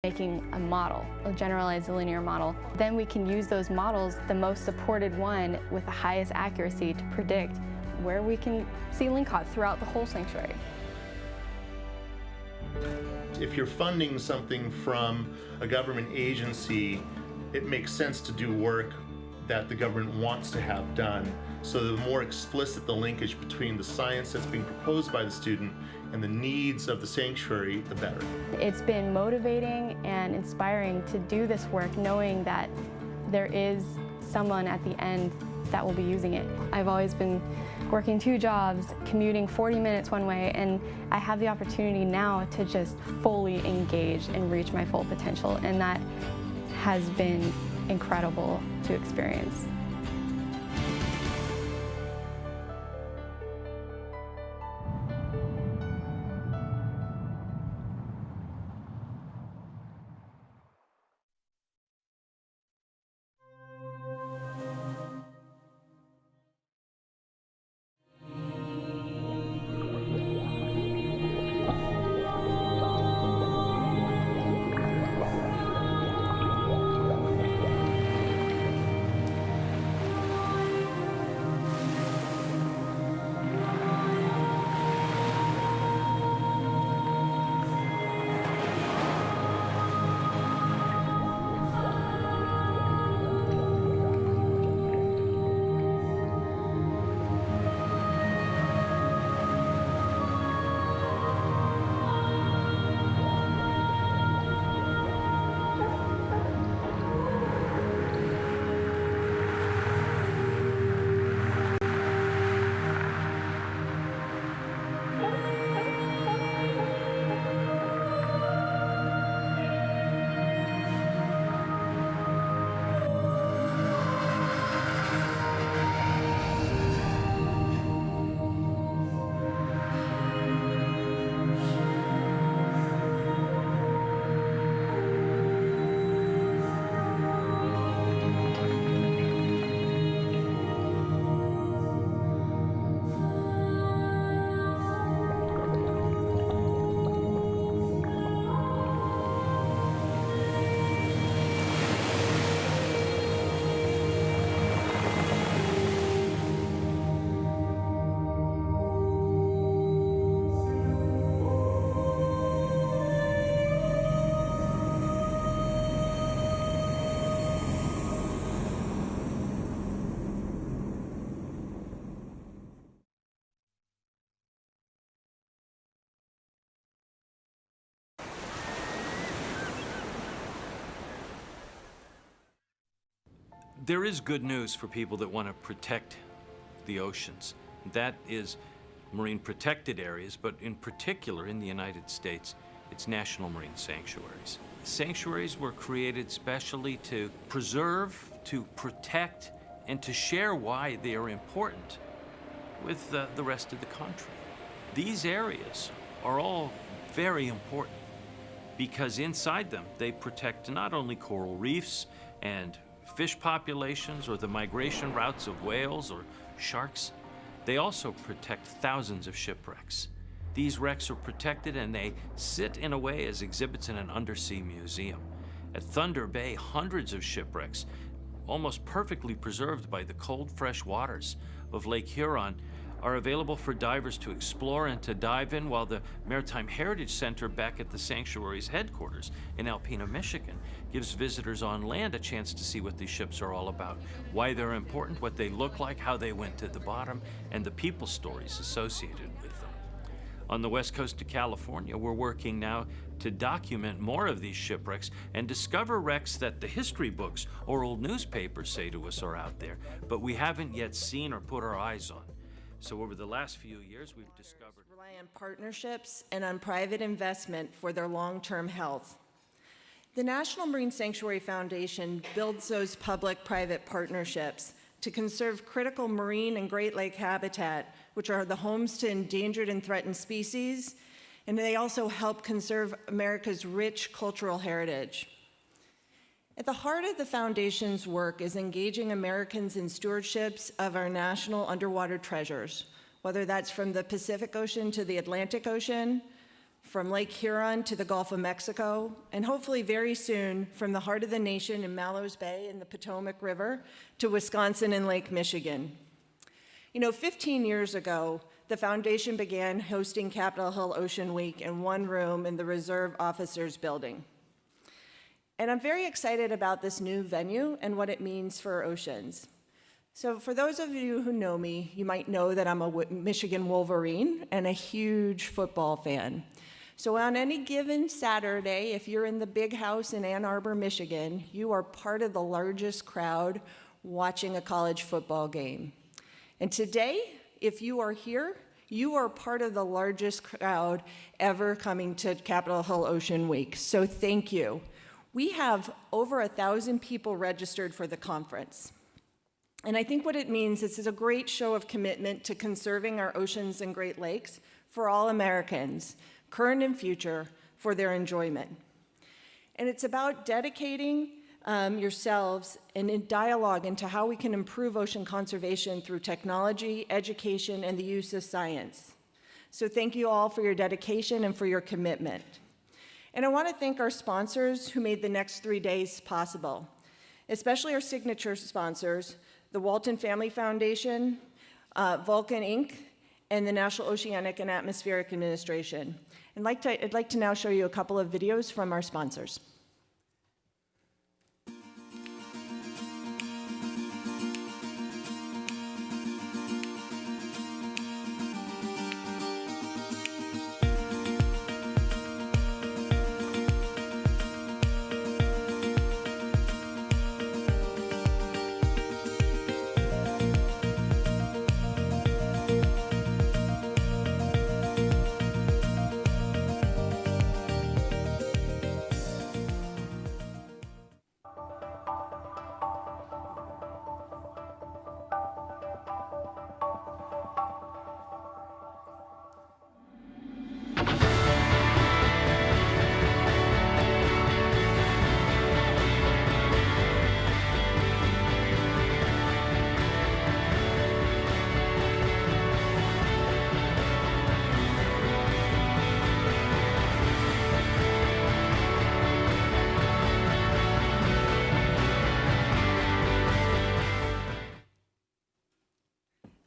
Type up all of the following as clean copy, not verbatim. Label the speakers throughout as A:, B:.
A: making a model, a generalized linear model. Then we can use those models, the most supported one with the highest accuracy, to predict where we can see lingcod throughout the whole sanctuary.
B: If you're funding something from a government agency, it makes sense to do work that the government wants to have done. So the more explicit the linkage between the science that's being proposed by the student and the needs of the sanctuary, the better.
A: It's been motivating and inspiring to do this work knowing that there is someone at the end that will be using it. I've always been working 2 jobs, commuting 40 minutes one way, and I have the opportunity now to just fully engage and reach my full potential, and that has been incredible to experience.
C: There is good news for people that want to protect the oceans. That is marine protected areas, but in particular in the United States, it's national marine sanctuaries. Sanctuaries were created specially to preserve, to protect, and to share why they are important with the rest of the country. These areas are all very important because inside them they protect not only coral reefs and fish populations or the migration routes of whales or sharks, they also protect thousands of shipwrecks. These wrecks are protected and they sit in a way as exhibits in an undersea museum. At Thunder Bay, hundreds of shipwrecks, almost perfectly preserved by the cold, fresh waters of Lake Huron, are available for divers to explore and to dive in, while the Maritime Heritage Center back at the sanctuary's headquarters in Alpena, Michigan, gives visitors on land a chance to see what these ships are all about, why they're important, what they look like, how they went to the bottom, and the people stories associated with them. On the west coast of California, we're working now to document more of these shipwrecks and discover wrecks that the history books or old newspapers say to us are out there, but we haven't yet seen or put our eyes on. So over the last few years, we've discovered...
D: Rely on partnerships and on private investment for their long-term health. The National Marine Sanctuary Foundation builds those public-private partnerships to conserve critical marine and Great Lake habitat, which are the homes to endangered and threatened species, and they also help conserve America's rich cultural heritage. At the heart of the Foundation's work is engaging Americans in stewardships of our national underwater treasures, whether that's from the Pacific Ocean to the Atlantic Ocean, from Lake Huron to the Gulf of Mexico, and hopefully very soon from the heart of the nation in Mallows Bay and the Potomac River to Wisconsin and Lake Michigan. You know, 15 years ago, the foundation began hosting Capitol Hill Ocean Week in one room in the Reserve Officers Building. And I'm very excited about this new venue and what it means for our oceans. So for those of you who know me, you might know that I'm a Michigan Wolverine and a huge football fan. So on any given Saturday, if you're in the big house in Ann Arbor, Michigan, you are part of the largest crowd watching a college football game. And today, if you are here, you are part of the largest crowd ever coming to Capitol Hill Ocean Week. So thank you. We have over 1,000 people registered for the conference. And I think what it means is it's a great show of commitment to conserving our oceans and Great Lakes for all Americans, current and future, for their enjoyment. And it's about dedicating yourselves and in dialogue into how we can improve ocean conservation through technology, education, and the use of science. So thank you all for your dedication and for your commitment. And I want to thank our sponsors who made the next 3 days possible, especially our signature sponsors, the Walton Family Foundation, Vulcan Inc., and the National Oceanic and Atmospheric Administration. And I'd like to now show you a couple of videos from our sponsors.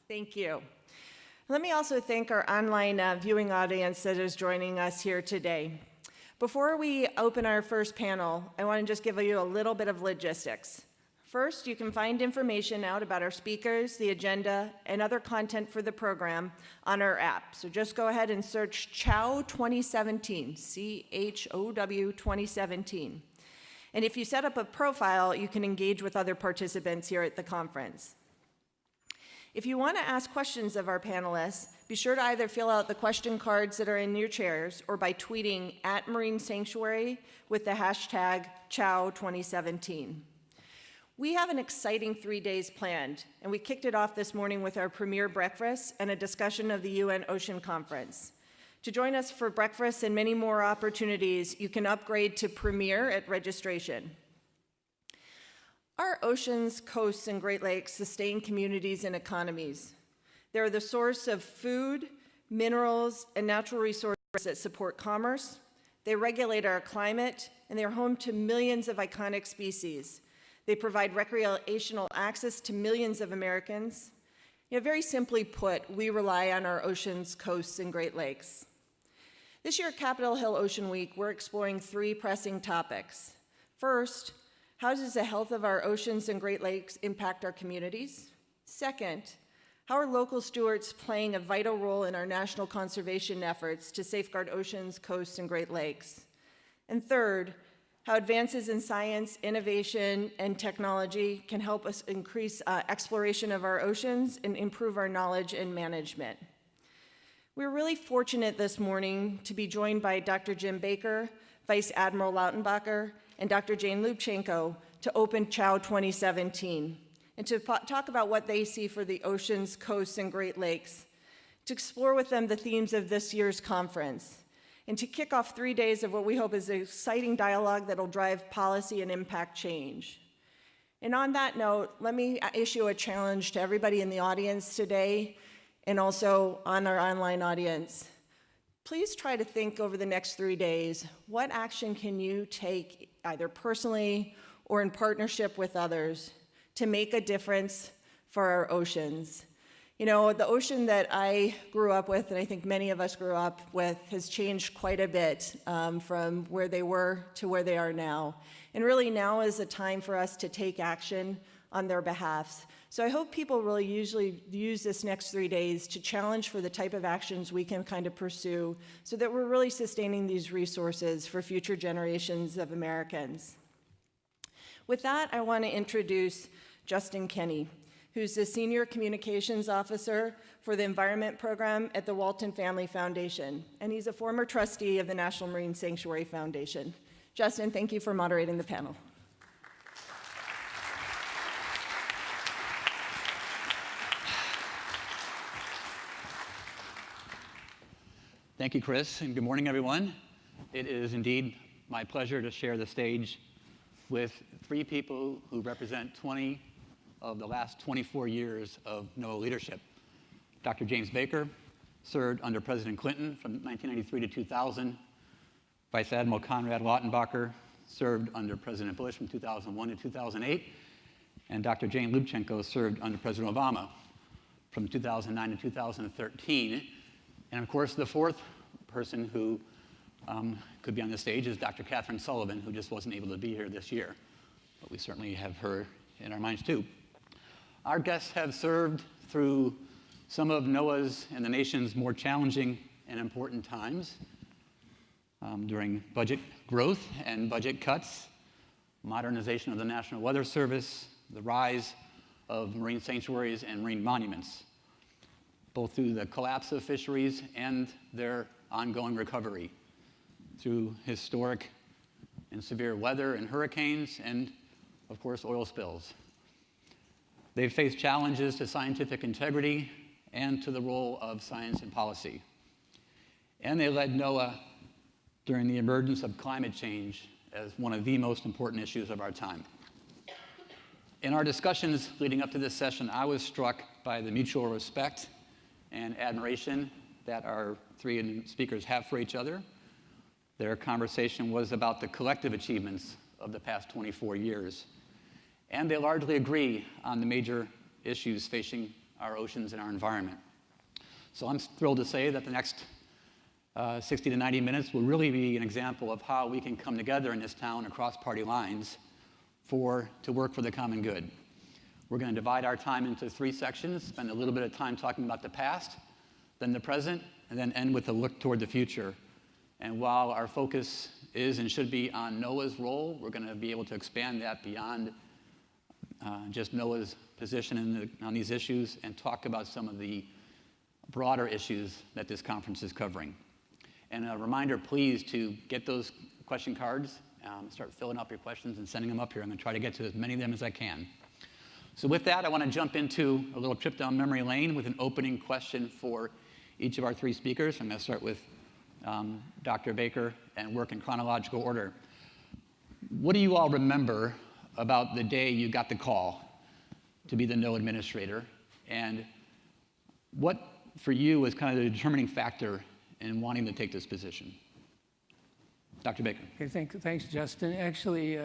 D: Thank you. Let me also thank our online viewing audience that is joining us here today. Before we open our first panel, I want to just give you a little bit of logistics. First, you can find information out about our speakers, the agenda, and other content for the program on our app. So just go ahead and search CHOW 2017, C-H-O-W 2017. And if you set up a profile, you can engage with other participants here at the conference. If you want to ask questions of our panelists, be sure to either fill out the question cards that are in your chairs or by tweeting @MarineSanctuary with the hashtag CHOW2017. We have an exciting 3 days planned, and we kicked it off this morning with our premier breakfast and a discussion of the UN Ocean Conference. To join us for breakfast and many more opportunities, you can upgrade to Premier at registration. Our oceans, coasts, and Great Lakes sustain communities and economies. They're the source of food, minerals, and natural resources that support commerce. They regulate our climate, and they're home to millions of iconic species. They provide recreational access to millions of Americans. You know, very simply put, we rely on our oceans, coasts, and Great Lakes. This year at Capitol Hill Ocean Week, we're exploring 3 pressing topics. First, how does the health of our oceans and Great Lakes impact our communities? Second, how are local stewards playing a vital role in our national conservation efforts to safeguard oceans, coasts, and Great Lakes? And third, how advances in science, innovation, and technology can help us increase exploration of our oceans and improve our knowledge and management. We're really fortunate this morning to be joined by Dr. Jim Baker, Vice Admiral Lautenbacher, and Dr. Jane Lubchenco to open CHOW 2017, and to talk about what they see for the oceans, coasts, and Great Lakes, to explore with them the themes of this year's conference, and to kick off 3 days of what we hope is an exciting dialogue that'll drive policy and impact change. And on that note, let me issue a challenge to everybody in the audience today and also on our online audience. please try to think over the next 3 days, what action can you take either personally or in partnership with others to make a difference for our oceans? You know, the ocean that I grew up with, and I think many of us grew up with, has changed quite a bit from where they were to where they are now. And really now is a time for us to take action on their behalfs. So I hope people really usually use this next 3 days to challenge for the type of actions we can kind of pursue so that we're really sustaining these resources for future generations of Americans. With that, I want to introduce Justin Kenny, who's the Senior Communications Officer for the Environment Program at the Walton Family Foundation, and he's a former trustee of the National Marine Sanctuary Foundation. Justin, thank you for moderating the panel.
E: Thank you, Chris, and good morning, everyone. It is indeed my pleasure to share the stage with 3 people who represent 20 of the last 24 years of NOAA leadership. Dr. James Baker served under President Clinton from 1993 to 2000. Vice Admiral Conrad Lautenbacher served under President Bush from 2001 to 2008. And Dr. Jane Lubchenco served under President Obama from 2009 to 2013. And of course, the 4th person who could be on the stage is Dr. Catherine Sullivan, who just wasn't able to be here this year. But we certainly have her in our minds too. Our guests have served through some of NOAA's and the nation's more challenging and important times during budget growth and budget cuts, modernization of the National Weather Service, the rise of marine sanctuaries and marine monuments, both through the collapse of fisheries and their ongoing recovery, through historic and severe weather and hurricanes, and of course, oil spills. They've faced challenges to scientific integrity and to the role of science and policy. And they led NOAA during the emergence of climate change as one of the most important issues of our time. In our discussions leading up to this session, I was struck by the mutual respect and admiration that our 3 speakers have for each other. Their conversation was about the collective achievements of the past 24 years. And they largely agree on the major issues facing our oceans and our environment. So I'm thrilled to say that the next 60 to 90 minutes will really be an example of how we can come together in this town across party lines to work for the common good. We're going to divide our time into 3 sections, spend a little bit of time talking about the past, then the present, and then end with a look toward the future. And while our focus is and should be on NOAA's role, we're going to be able to expand that beyond just NOAA's position on these issues and talk about some of the broader issues that this conference is covering. And a reminder, please, to get those question cards, start filling up your questions and sending them up here. I'm going to try to get to as many of them as I can. So with that, I want to jump into a little trip down memory lane with an opening question for each of our 3 speakers. I'm going to start with Dr. Baker and work in chronological order. What do you all remember about the day you got the call to be the NOAA administrator? And what, for you, was kind of the determining factor in wanting to take this position? Dr. Baker.
F: Okay, thanks, Justin. Actually,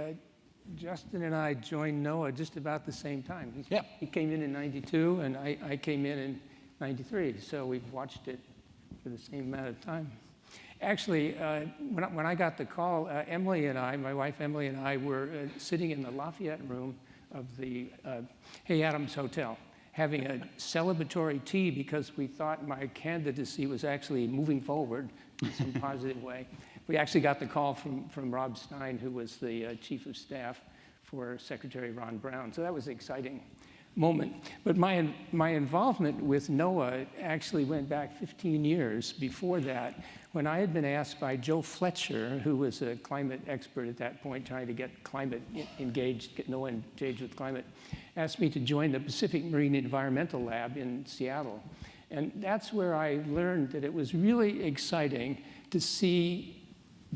F: Justin and I joined NOAA just about the same time. He came in 92, and I came in 93, so we've watched it for the same amount of time. Actually, when I got the call, Emily and I, my wife Emily and I, were sitting in the Lafayette room of the Hay Adams Hotel, having a celebratory tea because we thought my candidacy was actually moving forward in some positive way. We actually got the call from Rob Stein, who was the chief of staff for Secretary Ron Brown. So that was an exciting moment. But my involvement with NOAA actually went back 15 years before that, when I had been asked by Joe Fletcher, who was a climate expert at that point, trying to get climate engaged, get NOAA engaged with climate, asked me to join the Pacific Marine Environmental Lab in Seattle. And that's where I learned that it was really exciting to see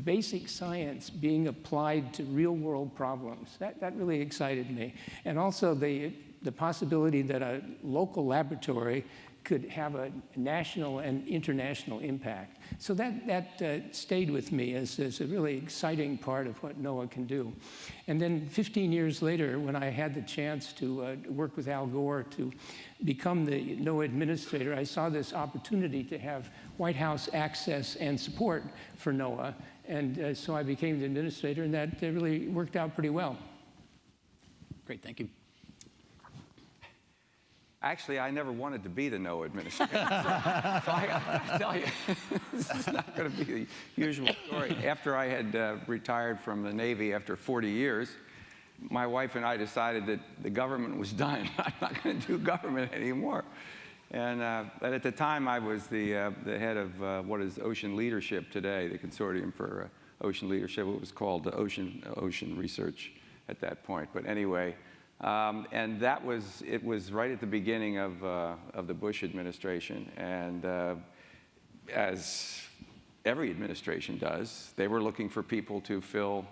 F: basic science being applied to real-world problems. That really excited me. And also the possibility that a local laboratory could have a national and international impact. So that stayed with me as a really exciting part of what NOAA can do. And then 15 years later, when I had the chance to work with Al Gore to become the NOAA administrator, I saw this opportunity to have White House access and support for NOAA. And so I became the administrator, and that really worked out pretty well.
E: Great, thank you.
G: Actually, I never wanted to be the NOAA administrator. So I gotta tell you, this is not going to be the usual story. After I had retired from the Navy after 40 years, my wife and I decided that the government was done. I'm not going to do government anymore. And but at the time, I was the head of what is Ocean Leadership today, the Consortium for Ocean Leadership. It was called the Ocean Research at that point. But anyway. And it was right at the beginning of the Bush administration. And as every administration does, they were looking for people to fill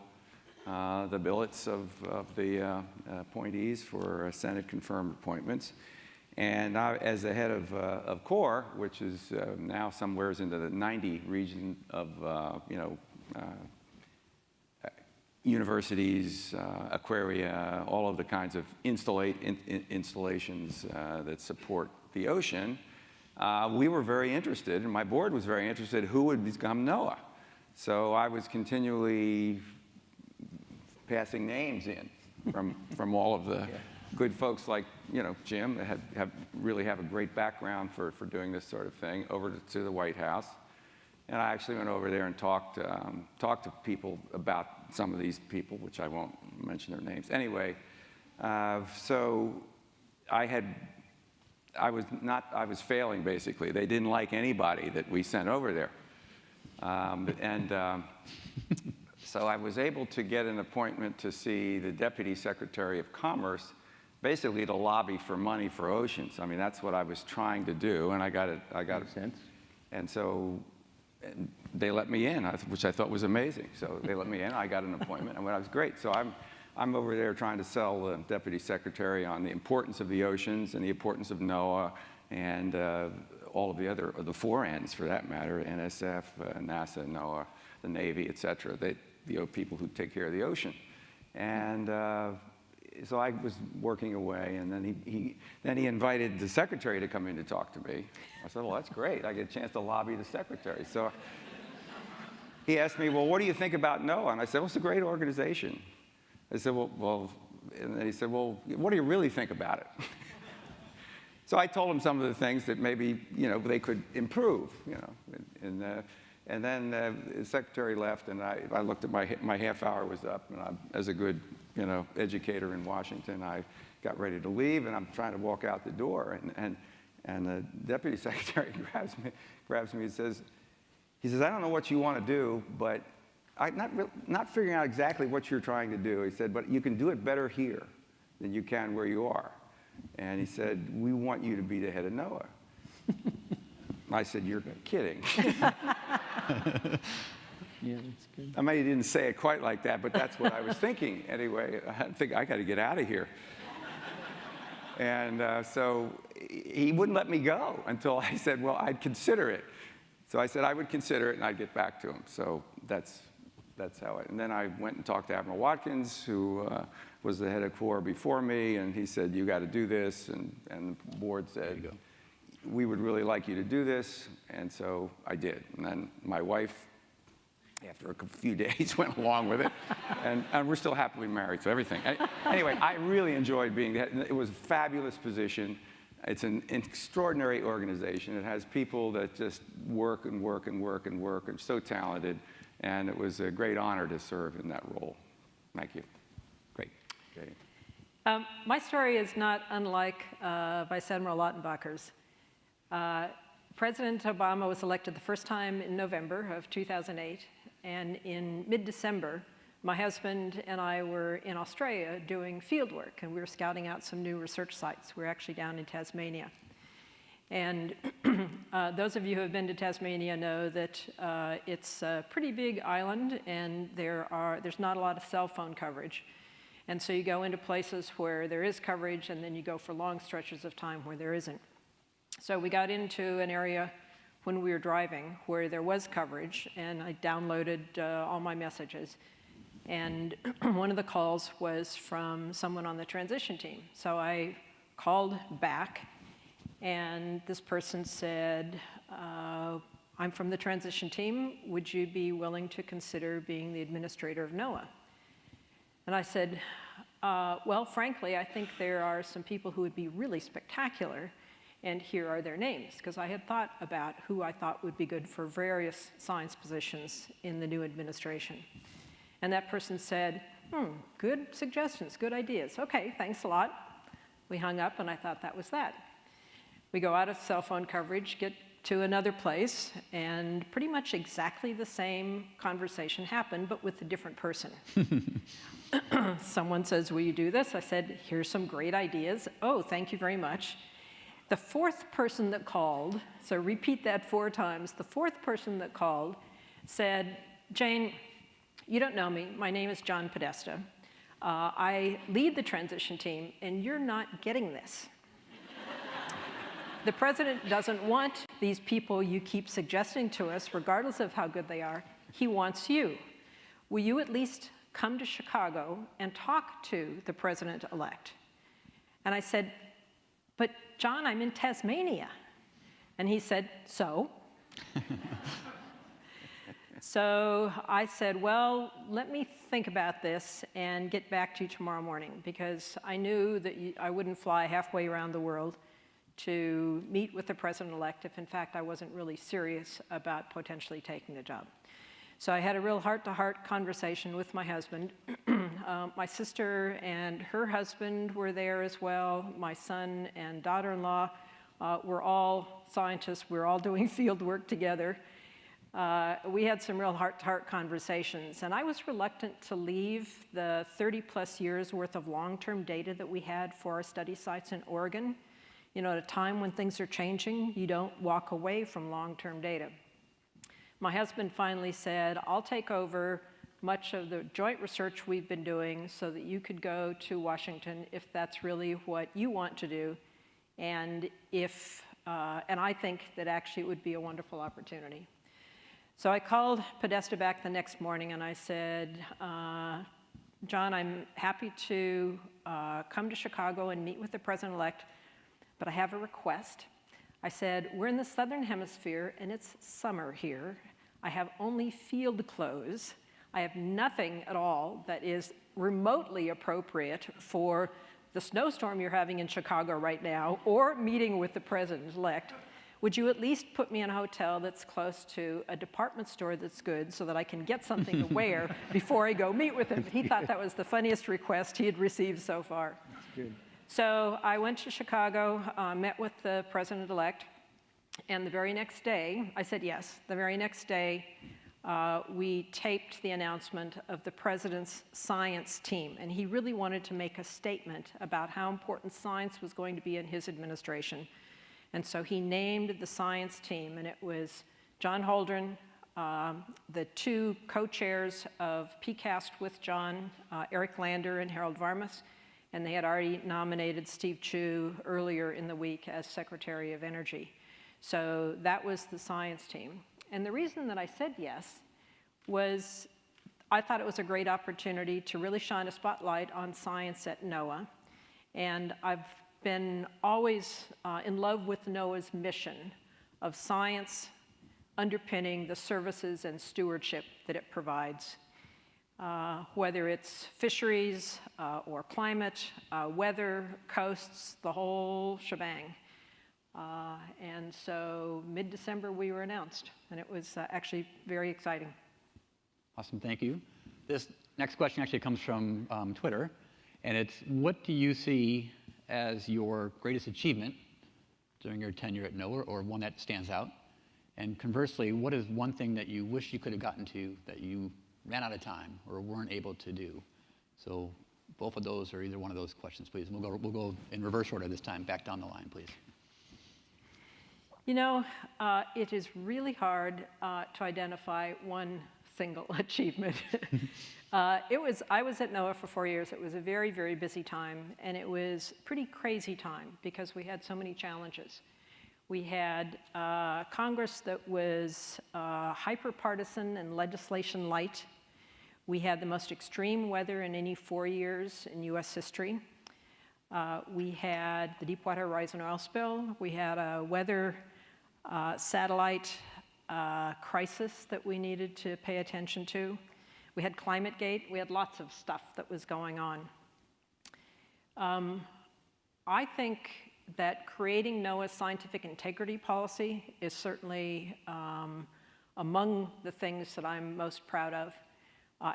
G: the billets of the appointees for Senate-confirmed appointments. And I, as the head of CORE, which is now somewhere into the 90 region of, universities, aquaria, all of the kinds of installations that support the ocean, we were very interested, and my board was very interested, who would become NOAA. So I was continually passing names in from all of the good folks like, Jim, that really have a great background for doing this sort of thing, over to the White House. And I actually went over there and talked to people about some of these people, which I won't mention their names. Anyway, so I was failing, basically. They didn't like anybody that we sent over there. So I was able to get an appointment to see the Deputy Secretary of Commerce, basically to lobby for money for oceans. I mean, that's what I was trying to do, and I got it.
F: Makes sense.
G: And so they let me in, which I thought was amazing. So they let me in. I got an appointment, and it was great. So I'm over there trying to sell the Deputy Secretary on the importance of the oceans and the importance of NOAA and all of the four N's, for that matter: NSF, NASA, NOAA, the Navy, et cetera. The people who take care of the ocean. And so I was working away, and then he invited the secretary to come in to talk to me. I said, well, that's great. I get a chance to lobby the secretary. So he asked me, well, what do you think about NOAA? And I said, well, it's a great organization. I said, well, and then he said, well, what do you really think about it? So I told him some of the things that maybe, they could improve, and then the secretary left, and I looked at my half hour was up, and as a good, educator in Washington, I got ready to leave, and I'm trying to walk out the door, and the deputy secretary grabs me and says, I don't know what you want to do, but I'm not figuring out exactly what you're trying to do. He said, but you can do it better here than you can where you are. And he said, we want you to be the head of NOAA. I said, you're kidding.
F: Yeah, that's good.
G: I mean, he didn't say it quite like that, but that's what I was thinking. Anyway, I think I got to get out of here. And so he wouldn't let me go until I said, well, I'd consider it. So I said I would consider it, and I'd get back to him. So that's how it. And then I went and talked to Admiral Watkins, who was the head of CORE before me, and he said, you got to do this. And the board said, we would really like you to do this. And so I did. And then my wife, after a few days, went along with it. And we're still happily married, so everything. Anyway, I really enjoyed being there. It was a fabulous position. It's an extraordinary organization. It has people that just work and work and work and work and so talented. And it was a great honor to serve in that role. Thank you.
E: Great.
G: Okay.
H: My story is not unlike Vice Admiral Lautenbacher's. President Obama was elected the first time in November of 2008, and in mid-December, my husband and I were in Australia doing field work, and we were scouting out some new research sites. We were actually down in Tasmania. And those of you who have been to Tasmania know that it's a pretty big island, and there's not a lot of cell phone coverage. And so you go into places where there is coverage, and then you go for long stretches of time where there isn't. So we got into an area when we were driving where there was coverage, and I downloaded all my messages. And one of the calls was from someone on the transition team. So I called back, and this person said, I'm from the transition team. Would you be willing to consider being the administrator of NOAA? And I said, well, frankly, I think there are some people who would be really spectacular, and here are their names, because I had thought about who I thought would be good for various science positions in the new administration. And that person said, good suggestions, good ideas. Okay, thanks a lot. We hung up, and I thought that was that. We go out of cell phone coverage, get to another place, and pretty much exactly the same conversation happened, but with a different person. Someone says, will you do this? I said, here's some great ideas. Oh, thank you very much. The fourth person that called, so repeat that 4 times, the fourth person that called said, Jane, you don't know me. My name is John Podesta. I lead the transition team, and you're not getting this. The president doesn't want these people you keep suggesting to us, regardless of how good they are. He wants you. Will you at least come to Chicago and talk to the president-elect? And I said, but John, I'm in Tasmania. And he said, so? So I said, well, let me think about this and get back to you tomorrow morning, because I knew that I wouldn't fly halfway around the world to meet with the president-elect if, in fact, I wasn't really serious about potentially taking the job. So I had a real heart-to-heart conversation with my husband. My sister and her husband were there as well. My son and daughter-in-law were all scientists. We were all doing field work together. We had some real heart-to-heart conversations, and I was reluctant to leave the 30-plus years worth of long-term data that we had for our study sites in Oregon. You know, at a time when things are changing, you don't walk away from long-term data. My husband finally said, I'll take over much of the joint research we've been doing so that you could go to Washington if that's really what you want to do, and I think that actually it would be a wonderful opportunity. So I called Podesta back the next morning, and I said, John, I'm happy to come to Chicago and meet with the president-elect, but I have a request. I said, we're in the southern hemisphere, and it's summer here. I have only field clothes. I have nothing at all that is remotely appropriate for the snowstorm you're having in Chicago right now, or meeting with the president-elect. Would you at least put me in a hotel that's close to a department store that's good so that I can get something to wear before I go meet with him? He thought that was the funniest request he had received so far.
F: That's good.
H: So I went to Chicago, met with the president-elect, and the very next day, I said yes. The very next day, we taped the announcement of the president's science team, and he really wanted to make a statement about how important science was going to be in his administration. And so he named the science team, and it was John Holdren, the 2 co-chairs of PCAST with John, Eric Lander and Harold Varmus, and they had already nominated Steve Chu earlier in the week as Secretary of Energy. So that was the science team. And the reason that I said yes was I thought it was a great opportunity to really shine a spotlight on science at NOAA. And I've been always in love with NOAA's mission of science underpinning the services and stewardship that it provides. Whether it's fisheries or climate, weather, coasts, the whole shebang. And so mid-December we were announced, and it was actually very exciting.
E: Awesome, thank you. This next question actually comes from Twitter, and it's, what do you see as your greatest achievement during your tenure at NOAA, or one that stands out? And conversely, what is one thing that you wish you could have gotten to that you ran out of time or weren't able to do? So both of those, or either one of those questions, please. And we'll go in reverse order this time, back down the line, please.
H: You know, it is really hard to identify one single achievement. I was at NOAA for 4 years. It was a very, very busy time, and it was a pretty crazy time because we had so many challenges. We had Congress that was hyper-partisan and legislation light. We had the most extreme weather in any 4 years in US history. We had the Deepwater Horizon oil spill. We had a weather satellite crisis that we needed to pay attention to. We had ClimateGate. We had lots of stuff that was going on. I think that creating NOAA's scientific integrity policy is certainly among the things that I'm most proud of.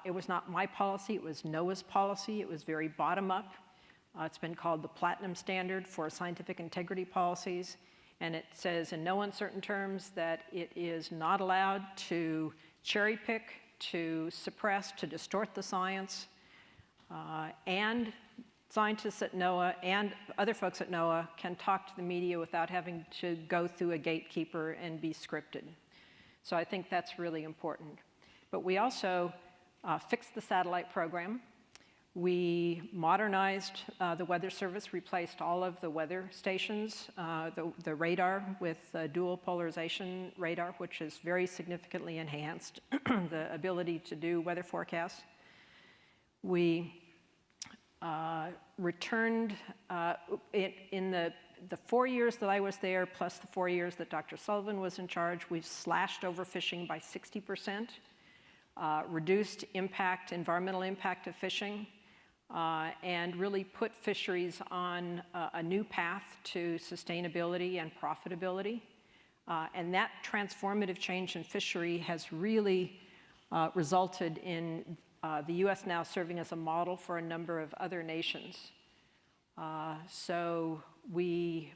H: It was not my policy, it was NOAA's policy. It was very bottom-up. It's been called the Platinum Standard for Scientific Integrity Policies, and it says in no uncertain terms that it is not allowed to cherry-pick, to suppress, to distort the science, and scientists at NOAA and other folks at NOAA can talk to the media without having to go through a gatekeeper and be scripted. So I think that's really important. But we also fixed the satellite program. We modernized the Weather Service, replaced all of the weather stations, the radar with dual polarization radar, which is very significantly enhanced the ability to do weather forecasts. We returned, in the 4 years that I was there, plus the 4 years that Dr. Sullivan was in charge, we've slashed overfishing by 60%, reduced environmental impact of fishing, and really put fisheries on a new path to sustainability and profitability. And that transformative change in fishery has really resulted in the US now serving as a model for a number of other nations. So we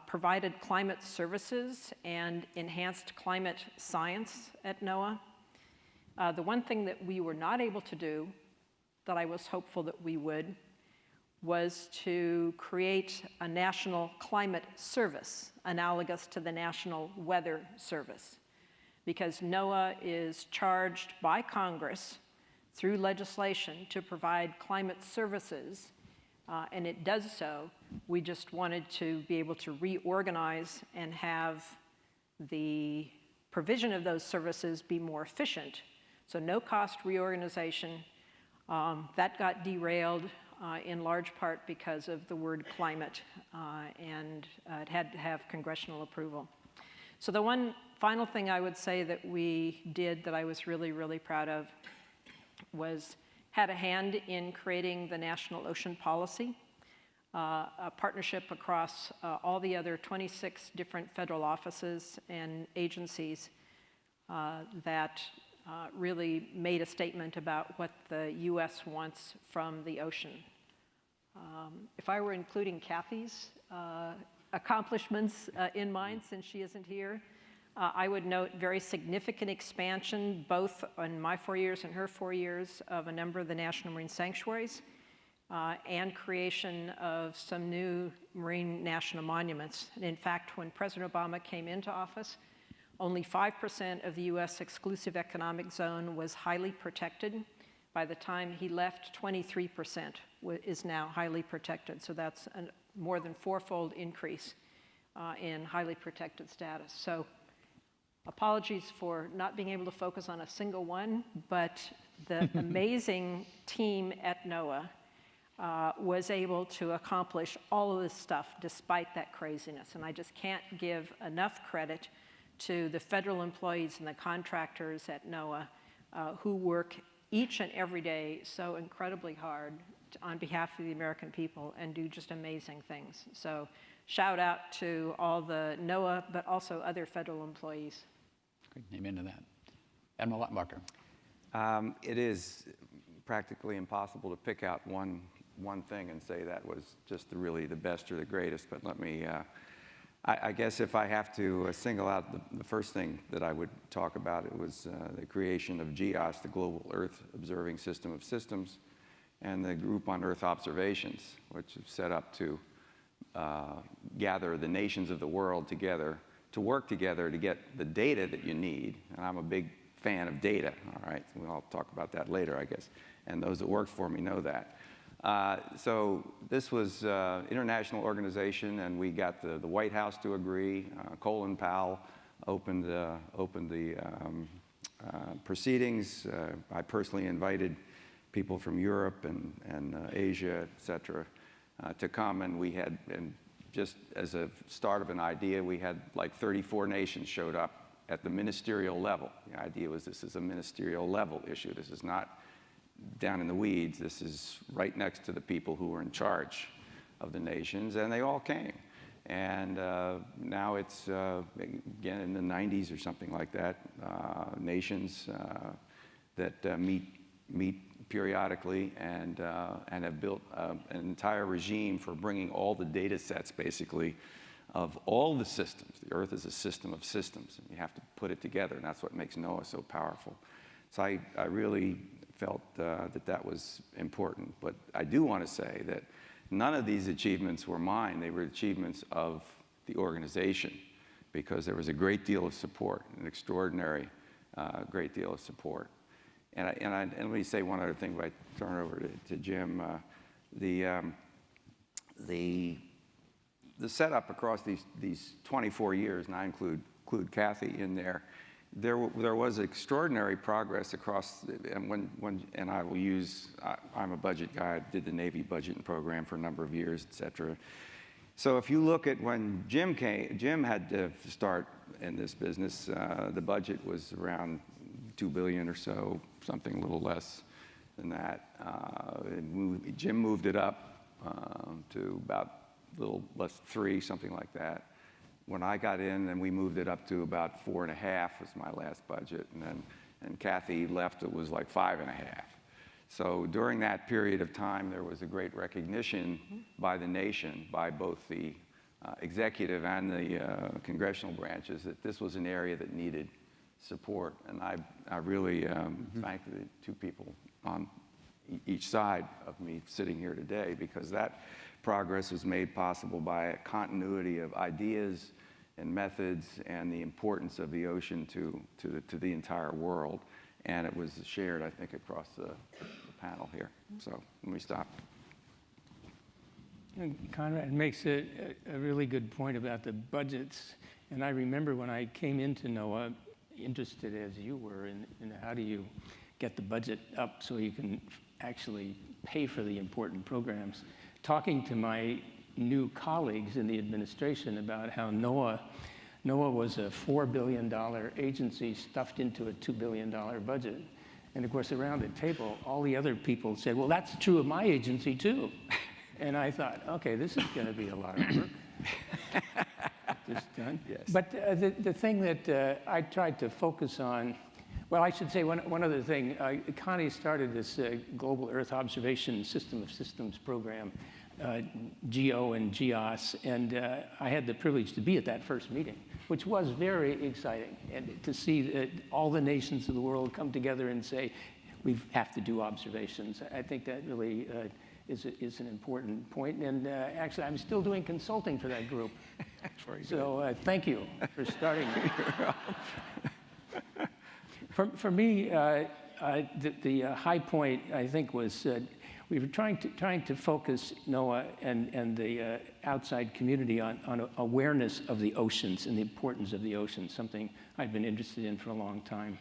H: provided climate services and enhanced climate science at NOAA. The one thing that we were not able to do, that I was hopeful that we would, was to create a national climate service analogous to the National Weather Service. Because NOAA is charged by Congress through legislation to provide climate services, and it does so. We just wanted to be able to reorganize and have the provision of those services be more efficient. So no-cost reorganization. That got derailed in large part because of the word climate, and it had to have congressional approval. So the one final thing I would say that we did that I was really, really proud of was had a hand in creating the National Ocean Policy, a partnership across all the other 26 different federal offices and agencies that really made a statement about what the US wants from the ocean. If I were including Kathy's accomplishments in mine, since she isn't here, I would note very significant expansion, both in my 4 years and her 4 years, of a number of the national marine sanctuaries, and creation of some new marine national monuments. And in fact, when President Obama came into office, only 5% of the US exclusive economic zone was highly protected. By the time he left, 23% is now highly protected. So that's a more than fourfold increase in highly protected status. So apologies for not being able to focus on a single one, but the amazing team at NOAA was able to accomplish all of this stuff despite that craziness. And I just can't give enough credit to the federal employees and the contractors at NOAA who work each and every day so incredibly hard on behalf of the American people and do just amazing things. So shout out to all the NOAA, but also other federal employees.
E: Great, amen to that. Admiral Ottmarker.
G: It is practically impossible to pick out one thing and say that was just really the best or the greatest, but let me, I guess if I have to single out the first thing that I would talk about, it was the creation of GEOS, the Global Earth Observing System of Systems, and the Group on Earth Observations, which is set up to gather the nations of the world together, to work together to get the data that you need. And I'm a big fan of data, all right? I'll talk about that later, I guess. And those that work for me know that. So this was an international organization, and we got the White House to agree. Colin Powell opened the proceedings. I personally invited people from Europe and Asia, et cetera, to come, and we had, and just as a start of an idea, we had like 34 nations showed up at the ministerial level. The idea was this is a ministerial level issue. This is not down in the weeds. This is right next to the people who were in charge of the nations, and they all came. And now it's, again, in the 90s or something like that, nations that meet periodically and have built an entire regime for bringing all the data sets, basically, of all the systems. The Earth is a system of systems, and you have to put it together, and that's what makes NOAA so powerful. So I really felt that was important. But I do want to say that none of these achievements were mine. They were achievements of the organization, because there was a great deal of support, an extraordinary great deal of support. And let me say one other thing before I turn it over to Jim. The setup across these 24 years, and I include Kathy in there, there was extraordinary progress across, and I will use, I'm a budget guy, I did the Navy budgeting program for a number of years, et cetera. So if you look at when Jim had to start in this business, the budget was around $2 billion or so, something a little less than that. Jim moved it up to about a little less than 3, something like that. When I got in, then we moved it up to about 4.5 was my last budget, and Kathy left, it was like 5.5. So during that period of time, there was a great recognition by the nation, by both the executive and the congressional branches, that this was an area that needed support. And I really thank the two people on each side of me sitting here today, because that progress was made possible by a continuity of ideas and methods and the importance of the ocean to the entire world. And it was shared, I think, across the panel here. So let me stop.
F: Conrad makes a really good point about the budgets. And I remember when I came into NOAA, interested as you were in how do you get the budget up so you can actually pay for the important programs, talking to my new colleagues in the administration about how NOAA was a $4 billion agency stuffed into a $2 billion budget. And of course, around the table, all the other people said, well, that's true of my agency too. And I thought, okay, this is going to be a lot of work. This done.
G: Yes.
F: But the thing that I tried to focus on, well, I should say one other thing. Connie started this Global Earth Observation System of Systems program, GEO and GEOS, and I had the privilege to be at that first meeting, which was very exciting, and to see all the nations of the world come together and say, we have to do observations. I think that really is an important point, and actually I'm still doing consulting for that group. So thank you for starting. For me, the high point, I think, was we were trying to focus NOAA and the outside community on awareness of the oceans and the importance of the oceans, something I'd been interested in for a long time.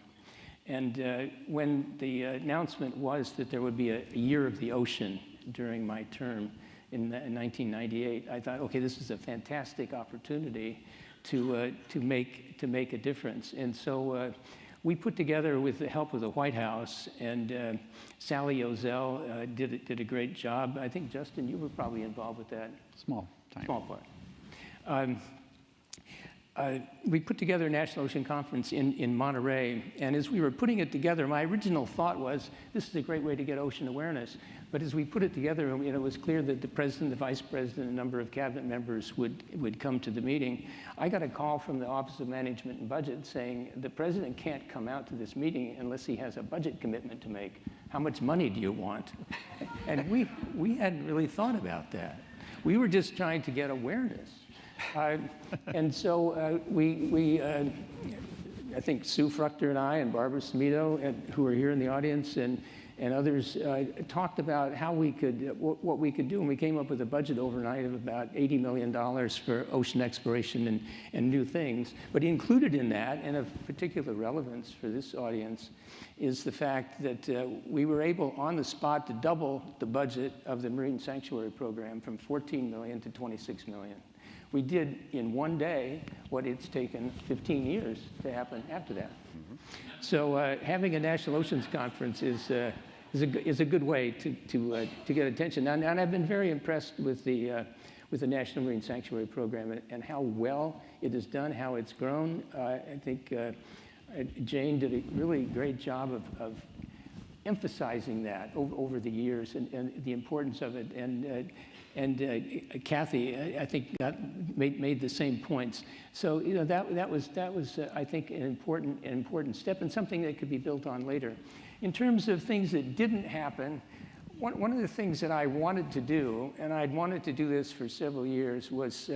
F: And when the announcement was that there would be a year of the ocean during my term in 1998, I thought, okay, this is a fantastic opportunity to make a difference. And so we put together, with the help of the White House, and Sally Ozell did a great job. I think, Justin, you were probably involved with that.
E: Small, tiny.
F: Small part. We put together a National Ocean Conference in Monterey, and as we were putting it together, my original thought was, this is a great way to get ocean awareness. But as we put it together, it was clear that the president, the vice president, and a number of cabinet members would come to the meeting. I got a call from the Office of Management and Budget saying, the president can't come out to this meeting unless he has a budget commitment to make. How much money do you want? And we hadn't really thought about that. We were just trying to get awareness. And so I think Sue Fruchter and I and Barbara Smito, who are here in the audience, and and others talked about how we could, what we could do, and we came up with a budget overnight of about $80 million for ocean exploration and new things. But included in that, and of particular relevance for this audience, is the fact that we were able on the spot to double the budget of the Marine Sanctuary Program from 14 million to 26 million. We did in one day what it's taken 15 years to happen after that. So having a National Oceans Conference is a good way to get attention. And I've been very impressed with the National Marine Sanctuary Program and how well it is done, how it's grown. I think Jane did a really great job of emphasizing that over the years and the importance of it. And Kathy, I think, made the same points. So that was I think an important step and something that could be built on later. In terms of things that didn't happen, one of the things that I wanted to do, and I'd wanted to do this for several years, was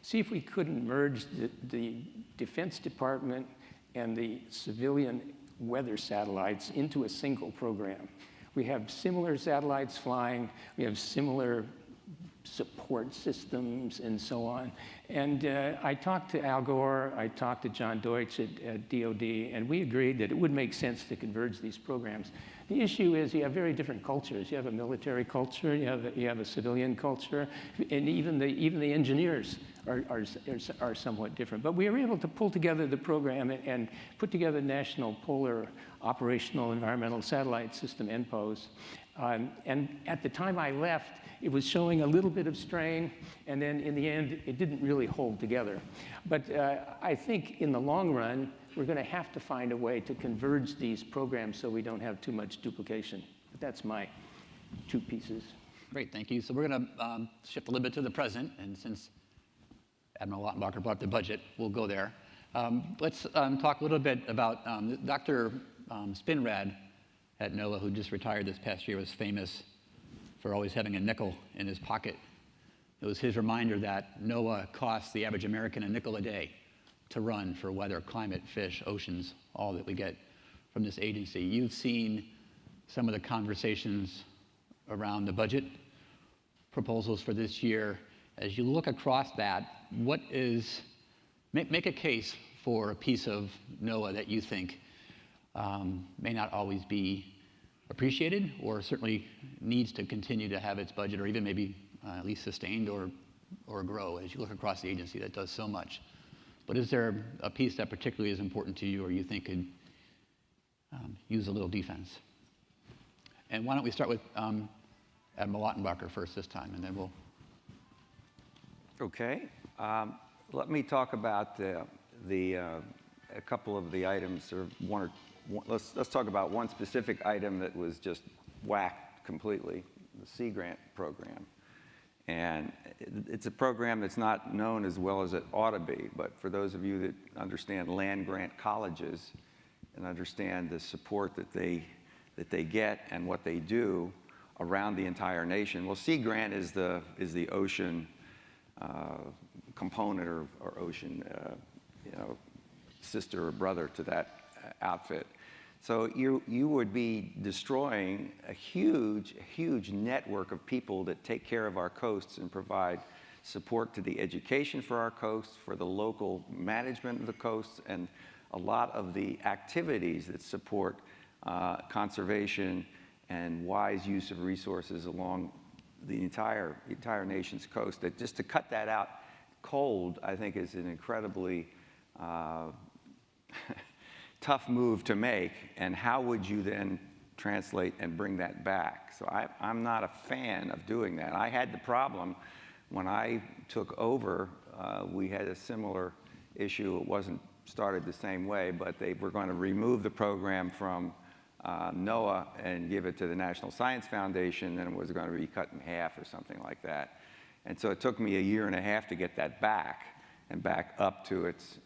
F: see if we couldn't merge the Defense Department and the civilian weather satellites into a single program. We have similar satellites flying, we have similar support systems and so on. And I talked to Al Gore, I talked to John Deutsch at DOD, and we agreed that it would make sense to converge these programs. The issue is you have very different cultures. You have a military culture, you have a civilian culture, and even the engineers are somewhat different. But we were able to pull together the program and put together the National Polar Operational Environmental Satellite System, NPOS. And at the time I left, it was showing a little bit of strain, and then in the end, it didn't really hold together. But I think in the long run, we're going to have to find a way to converge these programs so we don't have too much duplication. But that's my 2 pieces.
E: Great, thank you. So we're going to shift a little bit to the present, and since Admiral Lautenbacher brought up the budget, we'll go there. Let's talk a little bit about Dr. Spinrad at NOAA, who just retired this past year, was famous for always having a nickel in his pocket. It was his reminder that NOAA costs the average American a nickel a day to run for weather, climate, fish, oceans, all that we get from this agency. You've seen some of the conversations around the budget proposals for this year. As you look across that, make a case for a piece of NOAA that you think may not always be appreciated, or certainly needs to continue to have its budget, or even maybe at least sustained or grow as you look across the agency that does so much. But is there a piece that particularly is important to you or you think could use a little defense? And why don't we start with Admiral Lautenbacher first this time, and then we'll...
G: Okay. Let me talk about a couple of the items, or let's talk about one specific item that was just whacked completely, the Sea Grant program. And it's a program that's not known as well as it ought to be, but for those of you that understand land-grant colleges and understand the support that they get and what they do around the entire nation, well, Sea Grant is the ocean component or ocean sister or brother to that outfit. So you would be destroying a huge network of people that take care of our coasts and provide support to the education for our coasts, for the local management of the coasts, and a lot of the activities that support conservation and wise use of resources along the entire nation's coast. That just to cut that out cold, I think, is an incredibly tough move to make, and how would you then translate and bring that back? So I'm not a fan of doing that. I had the problem when I took over. We had a similar issue. It wasn't started the same way, but they were going to remove the program from NOAA and give it to the National Science Foundation, and it was going to be cut in half or something like that. And so it took me 1.5 years to get that back, and back up to its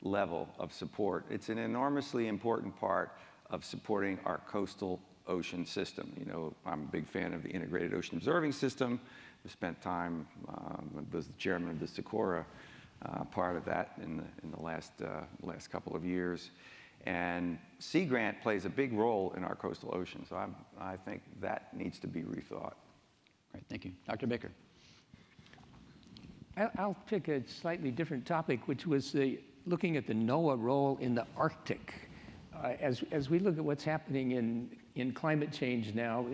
G: level of support. It's an enormously important part of supporting our coastal ocean system. You know, I'm a big fan of the Integrated Ocean Observing System. I spent time, was the chairman of the SOCORA part of that in the last couple of years. And Sea Grant plays a big role in our coastal ocean, so I think that needs to be rethought.
E: Great, thank you. Dr. Baker.
F: I'll pick a slightly different topic, which was looking at the NOAA role in the Arctic. As we look at what's happening in climate change now,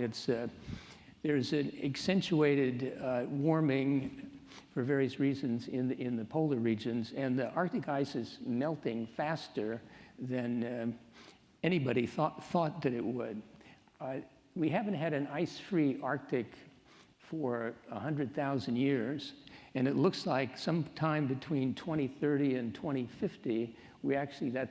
F: there's an accentuated warming for various reasons in the polar regions, and the Arctic ice is melting faster than anybody thought that it would. We haven't had an ice-free Arctic for 100,000 years, and it looks like sometime between 2030 and 2050,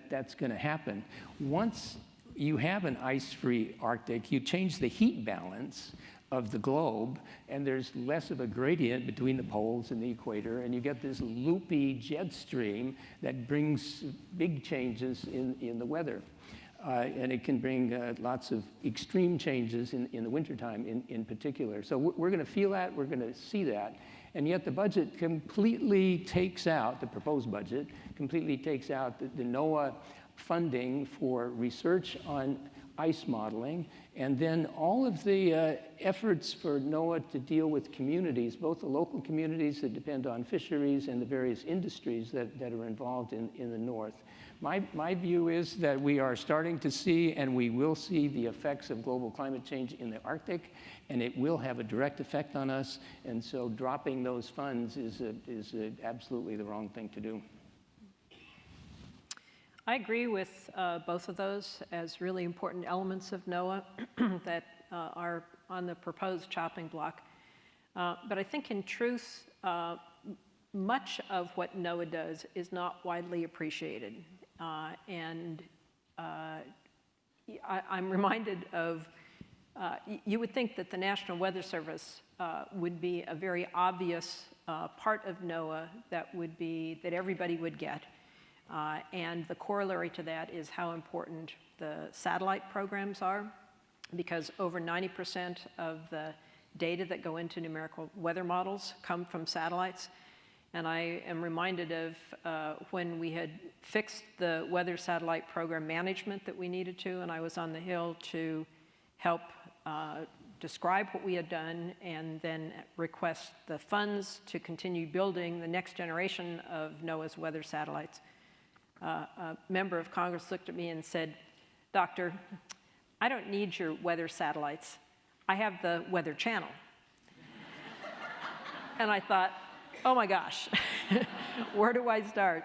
F: that's going to happen. Once you have an ice-free Arctic, you change the heat balance of the globe, and there's less of a gradient between the poles and the equator, and you get this loopy jet stream that brings big changes in the weather. And it can bring lots of extreme changes in the wintertime in particular. So we're going to feel that, we're going to see that, and yet the budget completely takes out, the proposed budget completely takes out the NOAA funding for research on ice modeling, and then all of the efforts for NOAA to deal with communities, both the local communities that depend on fisheries and the various industries that are involved in the north. My view is that we are starting to see, and we will see, the effects of global climate change in the Arctic, and it will have a direct effect on us, and so dropping those funds is absolutely the wrong thing to do.
H: I agree with both of those as really important elements of NOAA that are on the proposed chopping block. But I think in truth, much of what NOAA does is not widely appreciated. I'm reminded of, you would think that the National Weather Service would be a very obvious part of NOAA that everybody would get. And the corollary to that is how important the satellite programs are, because over 90% of the data that go into numerical weather models come from satellites. And I am reminded of when we had fixed the weather satellite program management that we needed to, and I was on the Hill to help describe what we had done and then request the funds to continue building the next generation of NOAA's weather satellites. A member of Congress looked at me and said, "Doctor, I don't need your weather satellites. I have the Weather Channel." And I thought, oh my gosh, where do I start?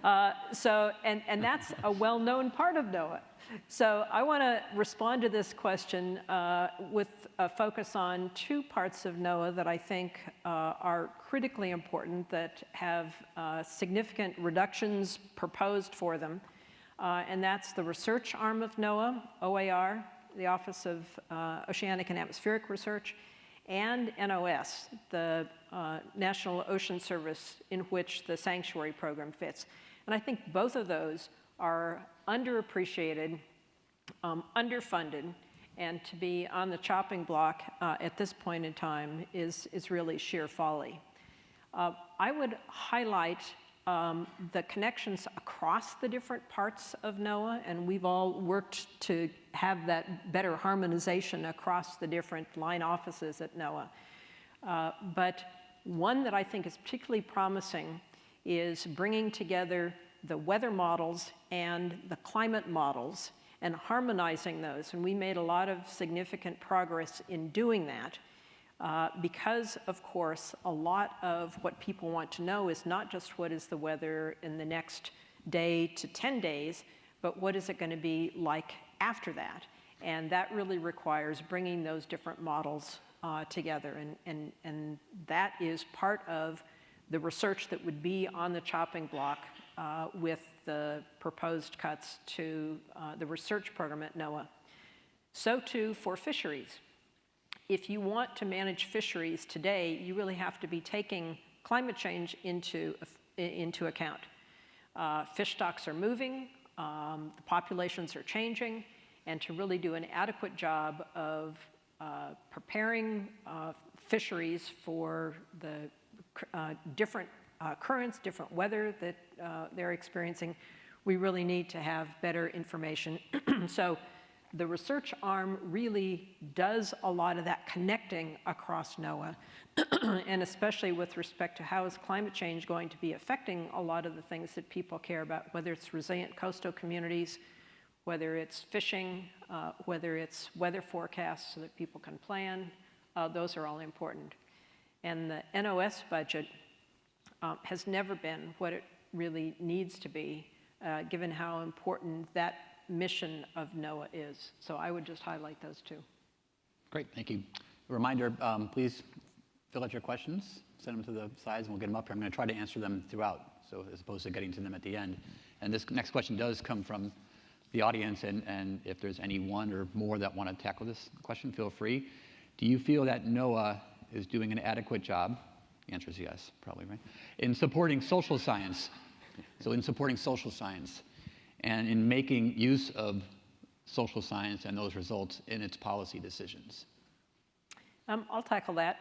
H: And that's a well-known part of NOAA. So I want to respond to this question with a focus on two parts of NOAA that I think are critically important, that have significant reductions proposed for them. And that's the research arm of NOAA, OAR, the Office of Oceanic and Atmospheric Research, and NOS, the National Ocean Service, in which the Sanctuary Program fits. And I think both of those are underappreciated, underfunded, and to be on the chopping block at this point in time is really sheer folly. I would highlight the connections across the different parts of NOAA, and we've all worked to have that better harmonization across the different line offices at NOAA. But one that I think is particularly promising is bringing together the weather models and the climate models and harmonizing those. And we made a lot of significant progress in doing that because, of course, a lot of what people want to know is not just what is the weather in the next day to 10 days, but what is it going to be like after that? And that really requires bringing those different models together. And that is part of the research that would be on the chopping block with the proposed cuts to the research program at NOAA. So too for fisheries. If you want to manage fisheries today, you really have to be taking climate change into account. Fish stocks are moving, the populations are changing, and to really do an adequate job of preparing fisheries for the different currents, different weather that they're experiencing, we really need to have better information. So the research arm really does a lot of that connecting across NOAA, and especially with respect to how is climate change going to be affecting a lot of the things that people care about, whether it's resilient coastal communities, whether it's fishing, whether it's weather forecasts so that people can plan. Those are all important. And the NOS budget has never been what it really needs to be, given how important that mission of NOAA is. So I would just highlight those two.
E: Great, thank you. A reminder, please fill out your questions, send them to the sides, and we'll get them up here. I'm going to try to answer them throughout, so as opposed to getting to them at the end. And this next question does come from the audience, and if there's any one or more that want to tackle this question, feel free. Do you feel that NOAA is doing an adequate job? The answer is yes, probably, right? In supporting social science. So in supporting social science and in making use of social science and those results in its policy decisions.
H: I'll tackle that.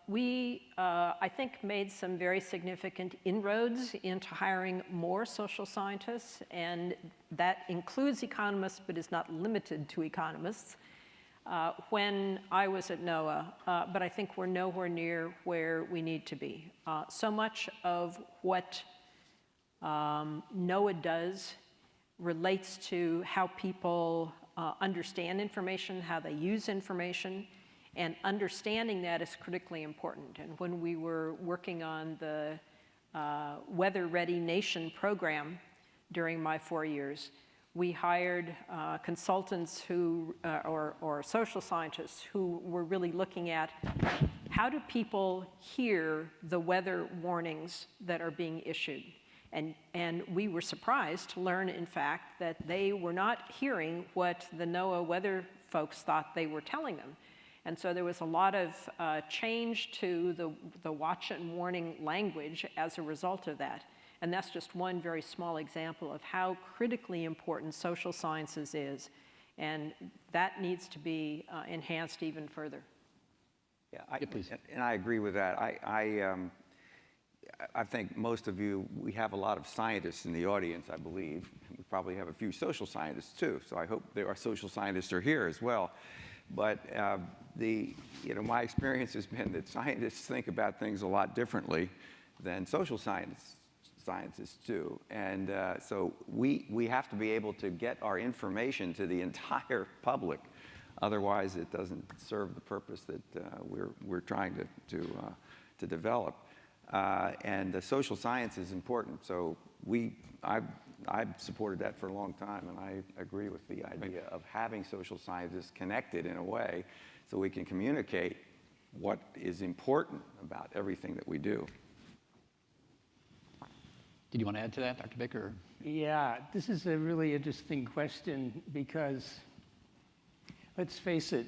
H: We, I think, made some very significant inroads into hiring more social scientists, and that includes economists, but is not limited to economists, when I was at NOAA, but I think we're nowhere near where we need to be. So much of what NOAA does relates to how people understand information, how they use information, and understanding that is critically important. And when we were working on the Weather Ready Nation program during my 4 years, we hired consultants who, or social scientists who were really looking at how do people hear the weather warnings that are being issued. And we were surprised to learn, in fact, that they were not hearing what the NOAA weather folks thought they were telling them. And so there was a lot of change to the watch and warning language as a result of that. And that's just one very small example of how critically important social sciences is. And that needs to be enhanced even further.
G: Yeah,
E: please.
G: And I agree with that. I think most of you, we have a lot of scientists in the audience, I believe. We probably have a few social scientists too, so I hope there are social scientists are here as well. But my experience has been that scientists think about things a lot differently than social scientists do. And so we have to be able to get our information to the entire public. Otherwise, it doesn't serve the purpose that we're trying to develop. And the social science is important. So I've supported that for a long time, and I agree with the idea of having social scientists connected in a way so we can communicate what is important about everything that we do.
E: Did you want to add to that, Dr. Baker?
F: Yeah, this is a really interesting question because, let's face it,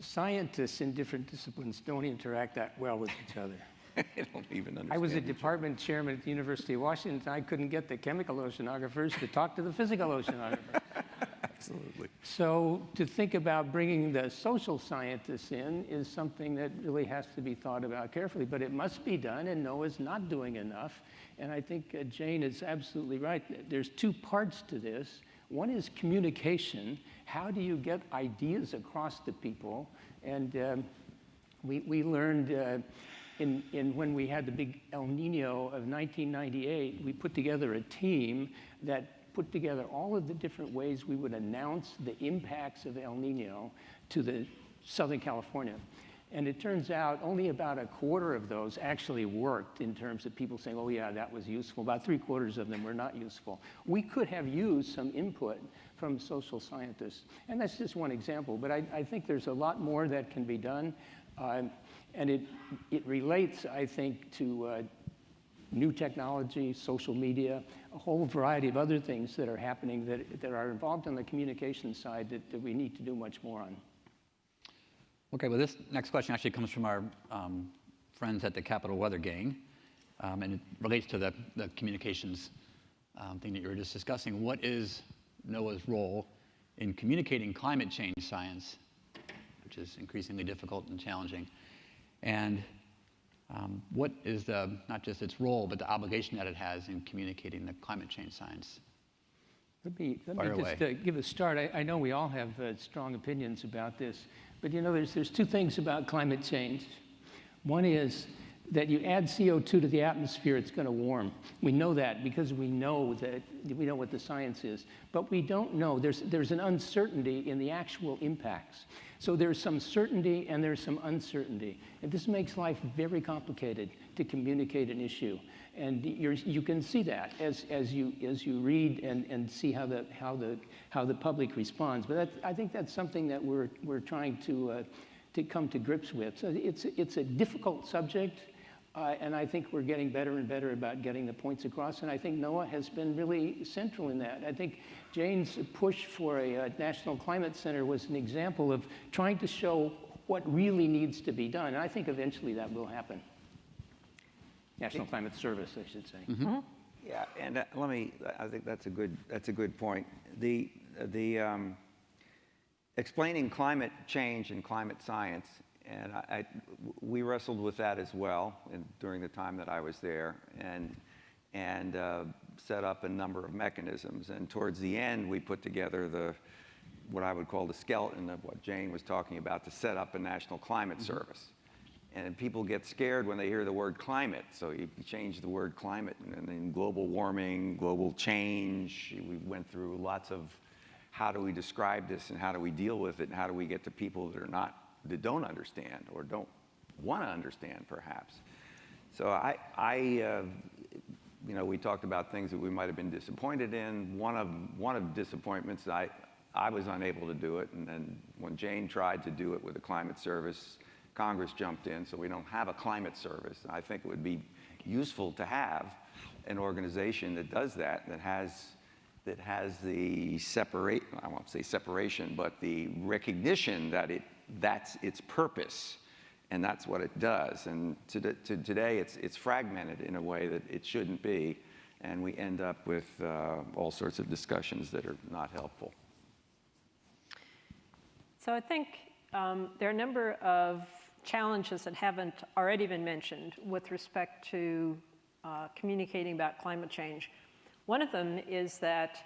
F: scientists in different disciplines don't interact that well with each other.
G: I don't even understand.
F: I was a department chairman at the University of Washington, and I couldn't get the chemical oceanographers to talk to the physical oceanographers.
G: Absolutely.
F: So to think about bringing the social scientists in is something that really has to be thought about carefully, but it must be done, and NOAA's not doing enough. And I think Jane is absolutely right. There's two parts to this. One is communication. How do you get ideas across to people? And we learned when we had the big El Nino of 1998, we put together a team that put together all of the different ways we would announce the impacts of El Nino to the Southern California. And it turns out only about a quarter of those actually worked in terms of people saying, oh yeah, that was useful. About 3/4 of them were not useful. We could have used some input from social scientists. And that's just one example, but I think there's a lot more that can be done. And it relates, I think, to new technology, social media, a whole variety of other things that are happening that are involved on the communication side that we need to do much more on.
E: Okay, well, this next question actually comes from our friends at the Capital Weather Gang, and it relates to the communications thing that you were just discussing. What is NOAA's role in communicating climate change science, which is increasingly difficult and challenging? And What is not just its role, but the obligation that it has in communicating the climate change science?
F: Let me
E: Fire
F: just
E: away.
F: give a start. I know we all have strong opinions about this, but there's two things about climate change. One is that you add CO2 to the atmosphere, it's going to warm. We know that because we know what the science is, but we don't know. There's an uncertainty in the actual impacts. So there's some certainty and there's some uncertainty, and this makes life very complicated to communicate an issue. And you can see that as you read and see how the public responds. But I think that's something that we're trying to come to grips with. So it's a difficult subject. And I think we're getting better and better about getting the points across. And I think NOAA has been really central in that. I think Jane's push for a National Climate Center was an example of trying to show what really needs to be done. And I think eventually that will happen. National Climate Service, I should say.
G: Mm-hmm. Yeah, and I think that's a good point. The explaining climate change and climate science, and we wrestled with that as well during the time that I was there, and set up a number of mechanisms. And towards the end, we put together what I would call the skeleton of what Jane was talking about, to set up a National Climate Service. And people get scared when they hear the word climate, so you change the word climate, and then global warming, global change. We went through lots of how do we describe this and how do we deal with it and how do we get to people that don't understand or don't want to understand, perhaps. So we talked about things that we might have been disappointed in. One of disappointments, I was unable to do it, and then when Jane tried to do it with the Climate Service, Congress jumped in, so we don't have a climate service. I think it would be useful to have an organization that does that, that has the I won't say separation, but the recognition that that's its purpose, and that's what it does. And today, it's fragmented in a way that it shouldn't be, and we end up with all sorts of discussions that are not helpful.
H: So I think there are a number of challenges that haven't already been mentioned with respect to communicating about climate change. One of them is that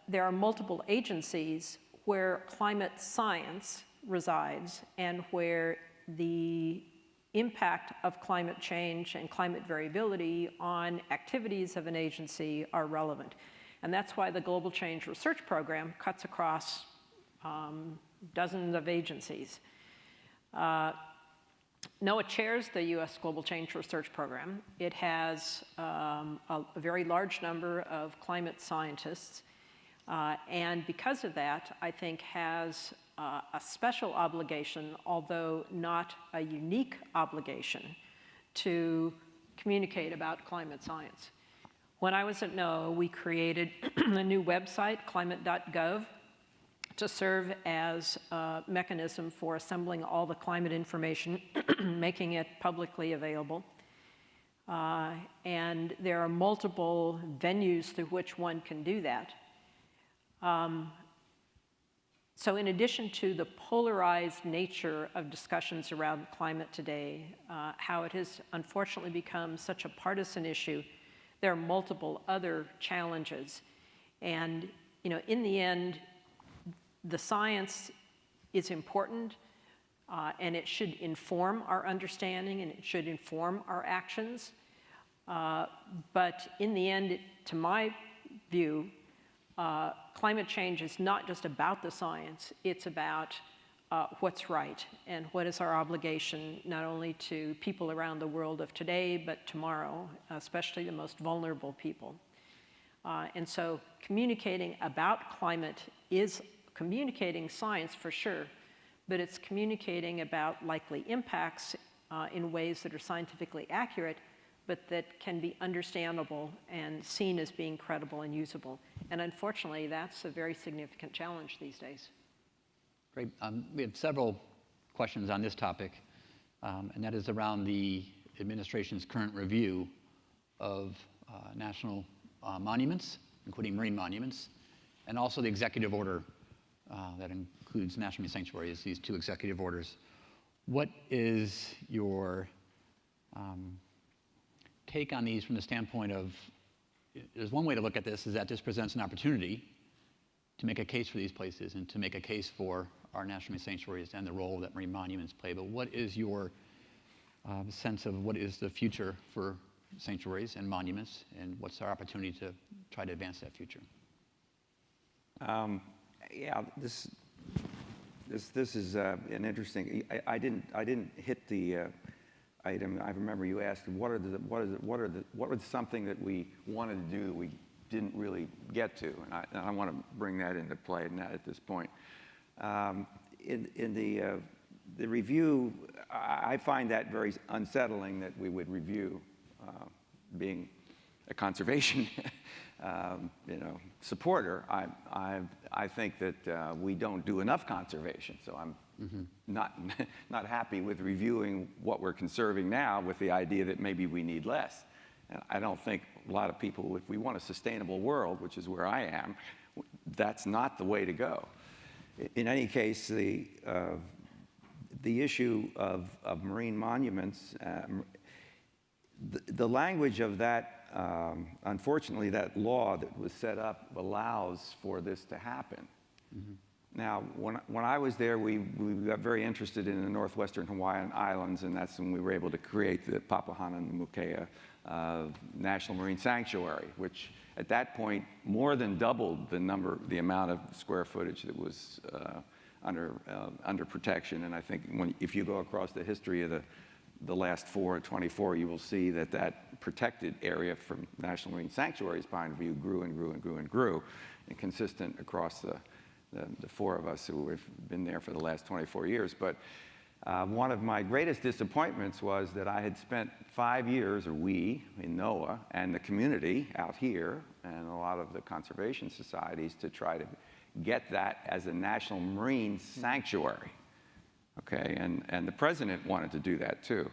H: there are multiple agencies where climate science resides and where the impact of climate change and climate variability on activities of an agency are relevant. And that's why the Global Change Research Program cuts across dozens of agencies. NOAA chairs the U.S. Global Change Research Program. It has a very large number of climate scientists, and because of that, I think has a special obligation, although not a unique obligation, to communicate about climate science. When I was at NOAA, we created a new website, climate.gov, to serve as a mechanism for assembling all the climate information, making it publicly available. And there are multiple venues through which one can do that. So in addition to the polarized nature of discussions around climate today, how it has unfortunately become such a partisan issue, there are multiple other challenges. And in the end, the science is important, and it should inform our understanding, and it should inform our actions. But in the end, to my view, climate change is not just about the science, it's about what's right and what is our obligation, not only to people around the world of today, but tomorrow, especially the most vulnerable people. And so communicating about climate is communicating science for sure, but it's communicating about likely impacts in ways that are scientifically accurate, but that can be understandable and seen as being credible and usable. And unfortunately, that's a very significant challenge these days.
E: Great. We have several questions on this topic, and that is around the administration's current review of national monuments, including marine monuments, and also the executive order that includes national marine sanctuaries, these two executive orders. What is your take on these from the standpoint of, there's one way to look at this, is that this presents an opportunity to make a case for these places and to make a case for our national marine sanctuaries and the role that marine monuments play. But what is your sense of what is the future for sanctuaries and monuments, and what's our opportunity to try to advance that future?
G: Yeah, this is an interesting. I didn't hit the item. I remember you asked what was something that we wanted to do that we didn't really get to, and I want to bring that into play at this point. In the review, I find that very unsettling that we would review, being a conservation supporter. I think that we don't do enough conservation, so I'm not happy with reviewing what we're conserving now with the idea that maybe we need less. And I don't think a lot of people, if we want a sustainable world, which is where I am, that's not the way to go. In any case, the issue of marine monuments, the language of that, unfortunately, that law that was set up allows for this to happen. Now, when I was there, we got very interested in the northwestern Hawaiian Islands, and that's when we were able to create the Papahanaumokuakea National Marine Sanctuary, which at that point more than doubled the amount of square footage that was under protection. And I think if you go across the history of the last 24, you will see that protected area from National Marine Sanctuary's point of view grew and grew and grew and grew, and consistent across the four of us who have been there for the last 24 years. But one of my greatest disappointments was that I had spent 5 years, or we, in NOAA, and the community out here, and a lot of the conservation societies, to try to get that as a national marine sanctuary. Okay, and the president wanted to do that too.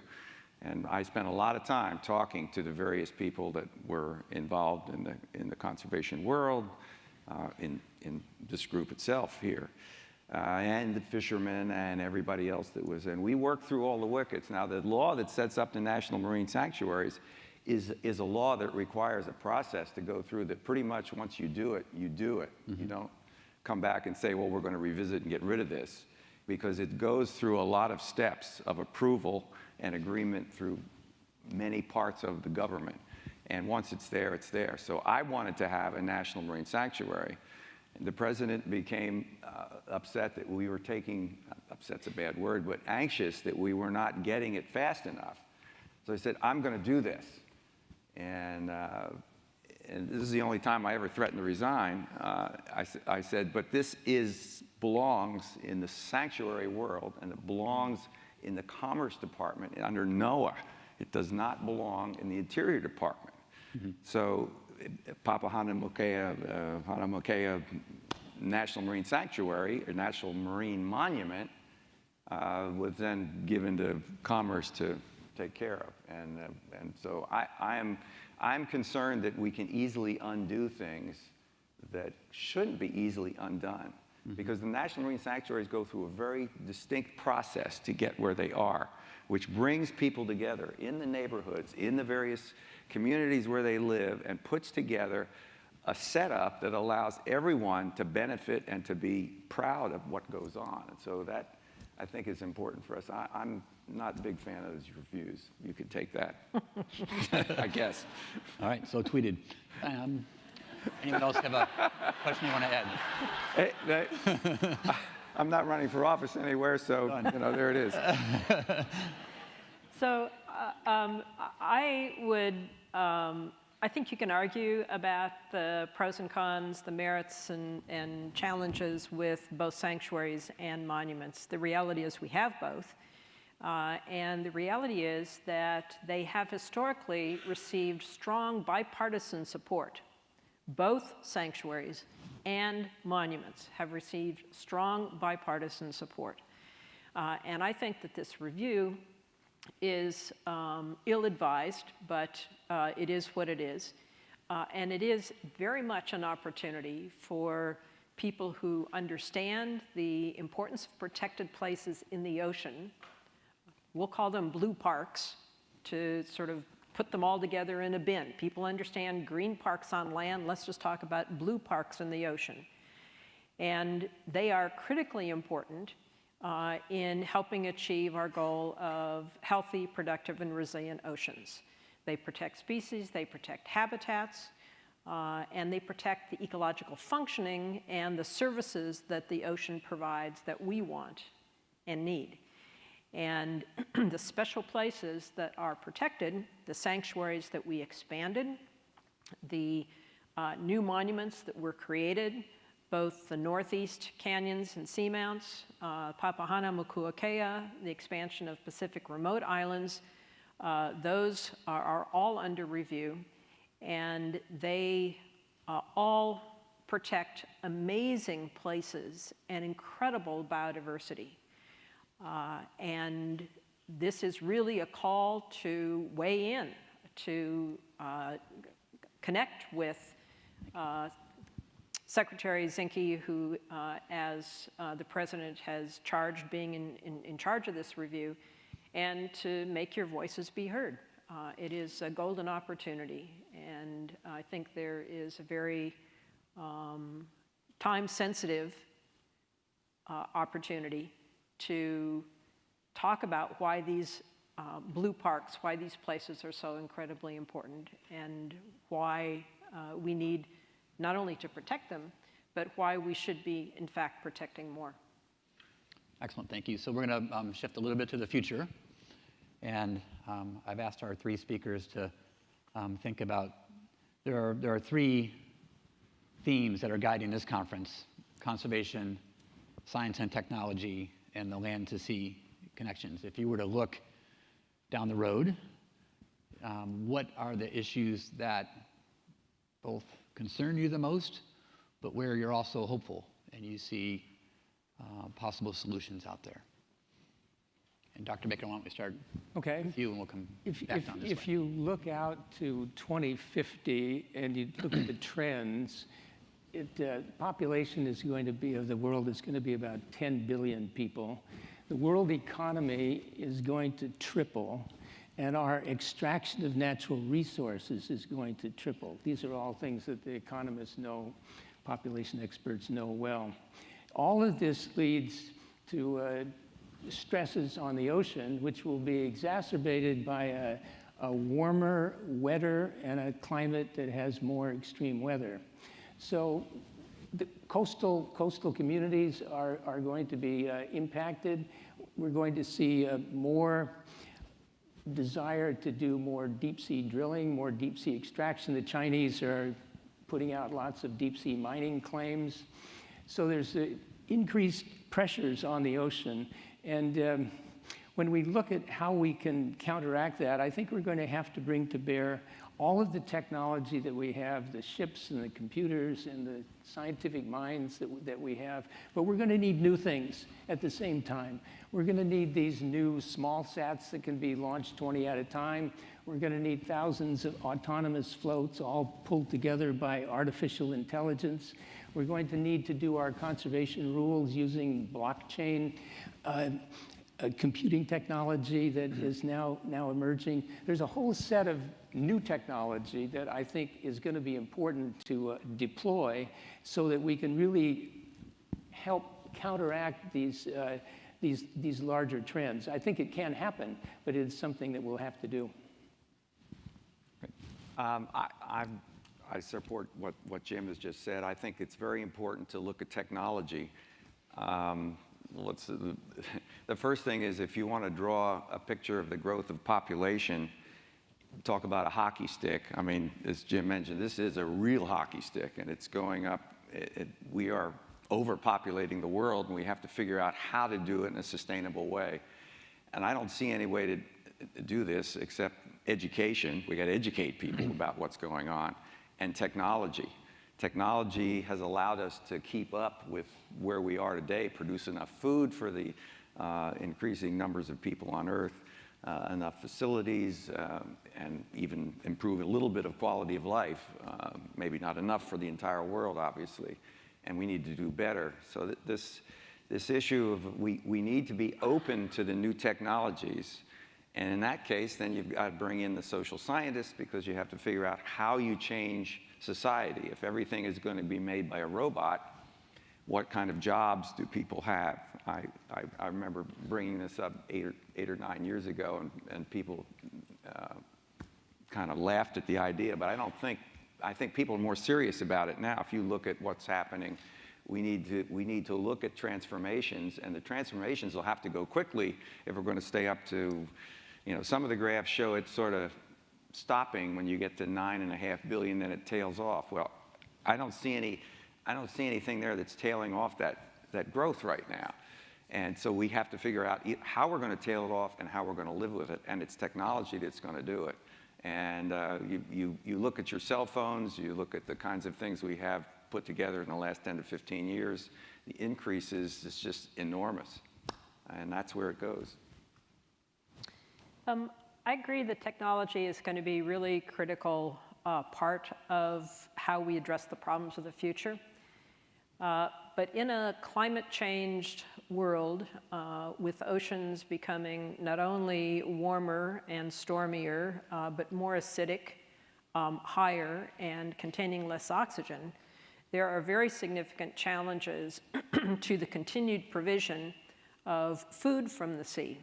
G: And I spent a lot of time talking to the various people that were involved in the conservation world, in this group itself here, and the fishermen and everybody else that was in. We worked through all the wickets. Now, the law that sets up the national marine sanctuaries is a law that requires a process to go through that pretty much once you do it, you do it. You don't come back and say, well, we're going to revisit and get rid of this, because it goes through a lot of steps of approval and agreement through many parts of the government. And once it's there, it's there. So I wanted to have a national marine sanctuary. And the president became upset that we were upset's a bad word, but anxious that we were not getting it fast enough. So I said, I'm going to do this. And this is the only time I ever threatened to resign. I said, but this belongs in the sanctuary world, and it belongs in the Commerce Department under NOAA. It does not belong in the Interior Department. So Papahanaumokuakea National Marine Sanctuary, or National Marine Monument, was then given to Commerce to take care of. And so I'm concerned that we can easily undo things that shouldn't be easily undone, because the National Marine Sanctuaries go through a very distinct process to get where they are, which brings people together in the neighborhoods, in the various communities where they live, and puts together a setup that allows everyone to benefit and to be proud of what goes on. And so that, I think, is important for us. I'm not a big fan of those reviews. You could take that, I guess.
E: All right, so tweeted. Anyone else have a question you want to add?
G: I'm not running for office anywhere, so there it is.
H: So I think you can argue about the pros and cons, the merits and challenges with both sanctuaries and monuments. The reality is we have both. And the reality is that they have historically received strong bipartisan support. Both sanctuaries and monuments have received strong bipartisan support. And I think that this review is ill-advised, but it is what it is. And it is very much an opportunity for people who understand the importance of protected places in the ocean, we'll call them blue parks, to sort of put them all together in a bin. People understand green parks on land. Let's just talk about blue parks in the ocean. And they are critically important in helping achieve our goal of healthy, productive, and resilient oceans. They protect species, they protect habitats, and they protect the ecological functioning and the services that the ocean provides that we want and need. And the special places that are protected, the sanctuaries that we expanded, the new monuments that were created, both the Northeast Canyons and Seamounts, Papahanaumokuakea, the expansion of Pacific Remote Islands, those are all under review, and they all protect amazing places and incredible biodiversity. And this is really a call to weigh in, to connect with Secretary Zinke, who, as the President has charged, being in charge of this review, and to make your voices be heard. It is a golden opportunity, and I think there is a very time-sensitive opportunity to talk about why these blue parks, why these places are so incredibly important, and why we need not only to protect them, but why we should be, in fact, protecting more.
E: Excellent, thank you. So we're going to shift a little bit to the future. And I've asked our three speakers to think about, there are three themes that are guiding this conference: conservation, science and technology, and the land-to-sea connections. If you were to look down the road, what are the issues that both concern you the most, but where you're also hopeful and you see possible solutions out there? And Dr. Baker, why don't we start with you, and we'll come back down this way.
F: If you look out to 2050 and you look at the trends, population is going to be, of the world, is going to be about 10 billion people. The world economy is going to triple, and our extraction of natural resources is going to triple. These are all things that the economists know, population experts know well. All of this leads to stresses on the ocean, which will be exacerbated by a warmer, wetter, and a climate that has more extreme weather. So the coastal communities are going to be impacted. We're going to see more desire to do more deep sea drilling, more deep sea extraction. The Chinese are putting out lots of deep sea mining claims. So there's increased pressures on the ocean. And when we look at how we can counteract that, I think we're going to have to bring to bear all of the technology that we have, the ships and the computers and the scientific minds that we have. But we're going to need new things at the same time. We're going to need these new small sats that can be launched 20 at a time. We're going to need thousands of autonomous floats all pulled together by artificial intelligence. We're going to need to do our conservation rules using blockchain computing technology that is now emerging. There's a whole set of new technology that I think is going to be important to deploy so that we can really help counteract these larger trends. I think it can happen, but it's something that we'll have to do.
G: I support what Jim has just said. I think it's very important to look at technology. The first thing is, if you want to draw a picture of the growth of population, talk about a hockey stick. I mean, as Jim mentioned, this is a real hockey stick, and it's going up. We are overpopulating the world, and we have to figure out how to do it in a sustainable way. And I don't see any way to do this except education. We got to educate people about what's going on, and technology. Technology has allowed us to keep up with where we are today, produce enough food for the increasing numbers of people on Earth, enough facilities, and even improve a little bit of quality of life. Maybe not enough for the entire world, obviously, and we need to do better. So this issue of we need to be open to the new technologies And in that case, then you've got to bring in the social scientists because you have to figure out how you change society. If everything is going to be made by a robot, what kind of jobs do people have? I remember bringing this up eight or 9 years ago, and people kind of laughed at the idea, but I think people are more serious about it now. If you look at what's happening, we need to look at transformations, and the transformations will have to go quickly if we're going to stay up to, some of the graphs show it sort of stopping when you get to 9.5 billion, then it tails off. Well, I don't see anything there that's tailing off that growth right now. And so we have to figure out how we're going to tail it off and how we're going to live with it, and it's technology that's going to do it. And you look at your cell phones, you look at the kinds of things we have put together in the last 10 to 15 years, the increase is just enormous, and that's where it goes.
H: I agree that technology is going to be a really critical part of how we address the problems of the future. But in a climate-changed world, with oceans becoming not only warmer and stormier, but more acidic, higher, and containing less oxygen, there are very significant challenges to the continued provision of food from the sea.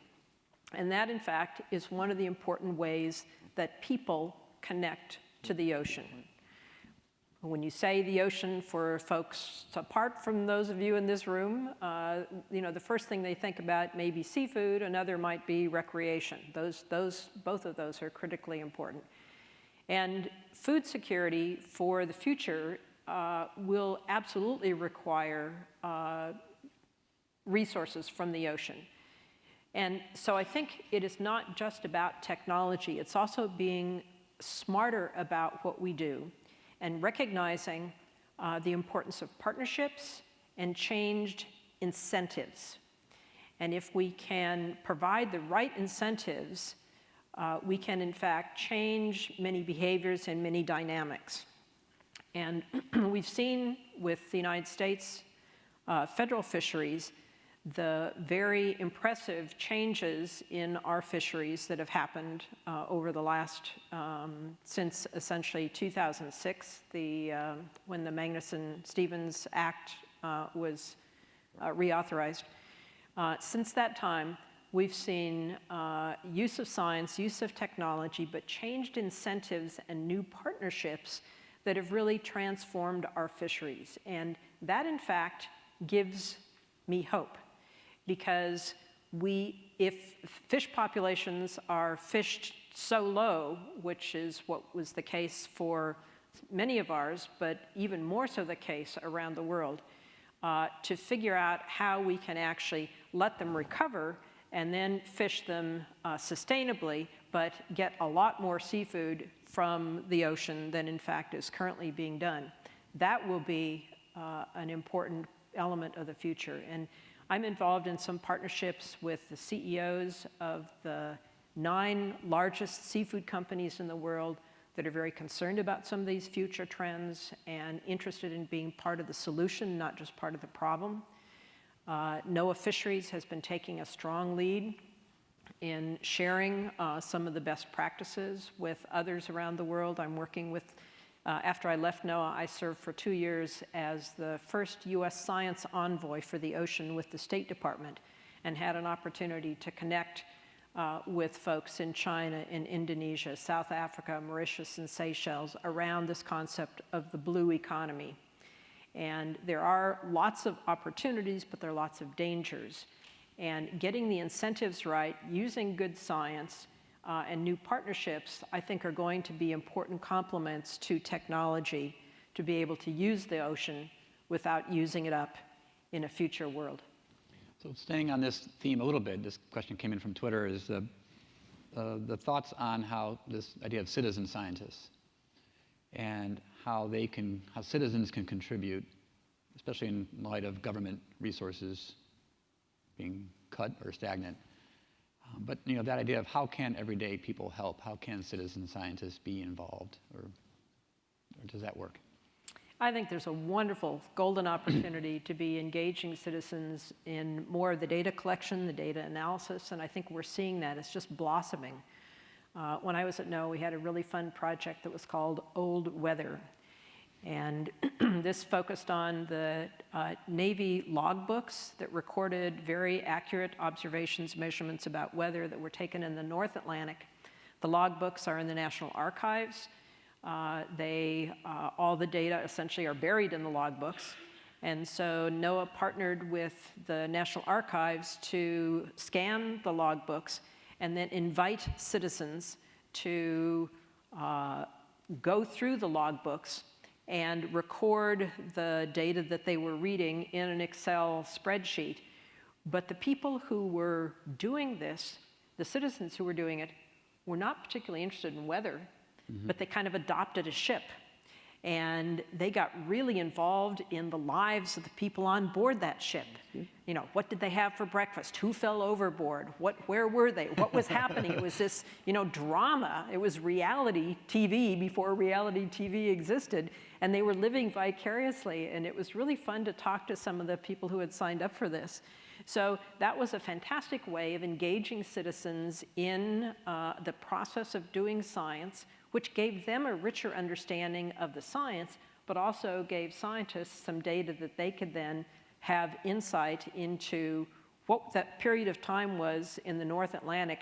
H: And that, in fact, is one of the important ways that people connect to the ocean. When you say the ocean, for folks apart from those of you in this room, the first thing they think about may be seafood, another might be recreation. Both of those are critically important. And food security for the future will absolutely require resources from the ocean. And so I think it is not just about technology, it's also being smarter about what we do and recognizing the importance of partnerships and changed incentives. And if we can provide the right incentives, we can in fact change many behaviors and many dynamics. And we've seen with the United States federal fisheries the very impressive changes in our fisheries that have happened over the last, since essentially 2006, when the Magnuson-Stevens Act was reauthorized. Since that time, we've seen use of science, use of technology, but changed incentives and new partnerships that have really transformed our fisheries. And that, in fact, gives me hope. Because if fish populations are fished so low, which is what was the case for many of ours, but even more so the case around the world, to figure out how we can actually let them recover and then fish them sustainably, but get a lot more seafood from the ocean than in fact is currently being done. That will be an important element of the future. And I'm involved in some partnerships with the CEOs of the 9 largest seafood companies in the world that are very concerned about some of these future trends and interested in being part of the solution, not just part of the problem. NOAA Fisheries has been taking a strong lead in sharing some of the best practices with others around the world. I'm working with after I left NOAA, I served for 2 years as the first U.S. science envoy for the ocean with the State Department and had an opportunity to connect with folks in China, in Indonesia, South Africa, Mauritius, and Seychelles around this concept of the blue economy. And there are lots of opportunities, but there are lots of dangers. And getting the incentives right, using good science, and new partnerships, I think, are going to be important complements to technology to be able to use the ocean without using it up in a future world.
E: So staying on this theme a little bit, this question came in from Twitter, is the thoughts on how this idea of citizen scientists and how citizens can contribute, especially in light of government resources being cut or stagnant. But that idea of how can everyday people help? How can citizen scientists be involved? Or does that work?
H: I think there's a wonderful golden opportunity to be engaging citizens in more of the data collection, the data analysis, and I think we're seeing that. It's just blossoming. When I was at NOAA, we had a really fun project that was called Old Weather. And this focused on the Navy logbooks that recorded very accurate observations, measurements about weather that were taken in the North Atlantic. The logbooks are in the National Archives. All the data essentially are buried in the logbooks. And so NOAA partnered with the National Archives to scan the logbooks and then invite citizens to go through the logbooks and record the data that they were reading in an Excel spreadsheet. But the people who were doing this, the citizens who were doing it, were not particularly interested in weather, but they kind of adopted a ship. And they got really involved in the lives of the people on board that ship. You know, what did they have for breakfast? Who fell overboard? Where were they? What was happening? It was this, drama. It was reality TV before reality TV existed. And they were living vicariously. And it was really fun to talk to some of the people who had signed up for this. So that was a fantastic way of engaging citizens in the process of doing science, which gave them a richer understanding of the science, but also gave scientists some data that they could then have insight into what that period of time was in the North Atlantic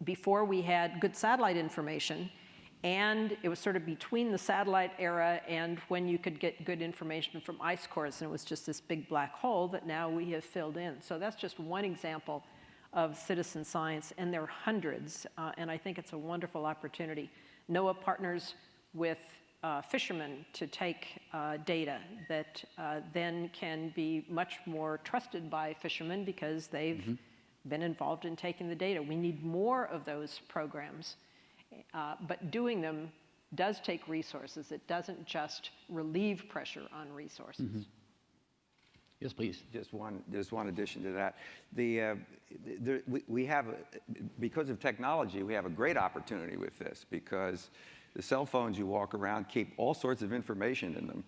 H: before we had good satellite information. And it was sort of between the satellite era and when you could get good information from ice cores, and it was just this big black hole that now we have filled in. So that's just one example of citizen science, and there are hundreds, and I think it's a wonderful opportunity. NOAA partners with fishermen to take data that then can be much more trusted by fishermen because they've been involved in taking the data. We need more of those programs. But doing them does take resources. It doesn't just relieve pressure on resources.
E: Yes, please.
G: Just one addition to that. We have, because of technology, we have a great opportunity with this because the cell phones you walk around keep all sorts of information in them,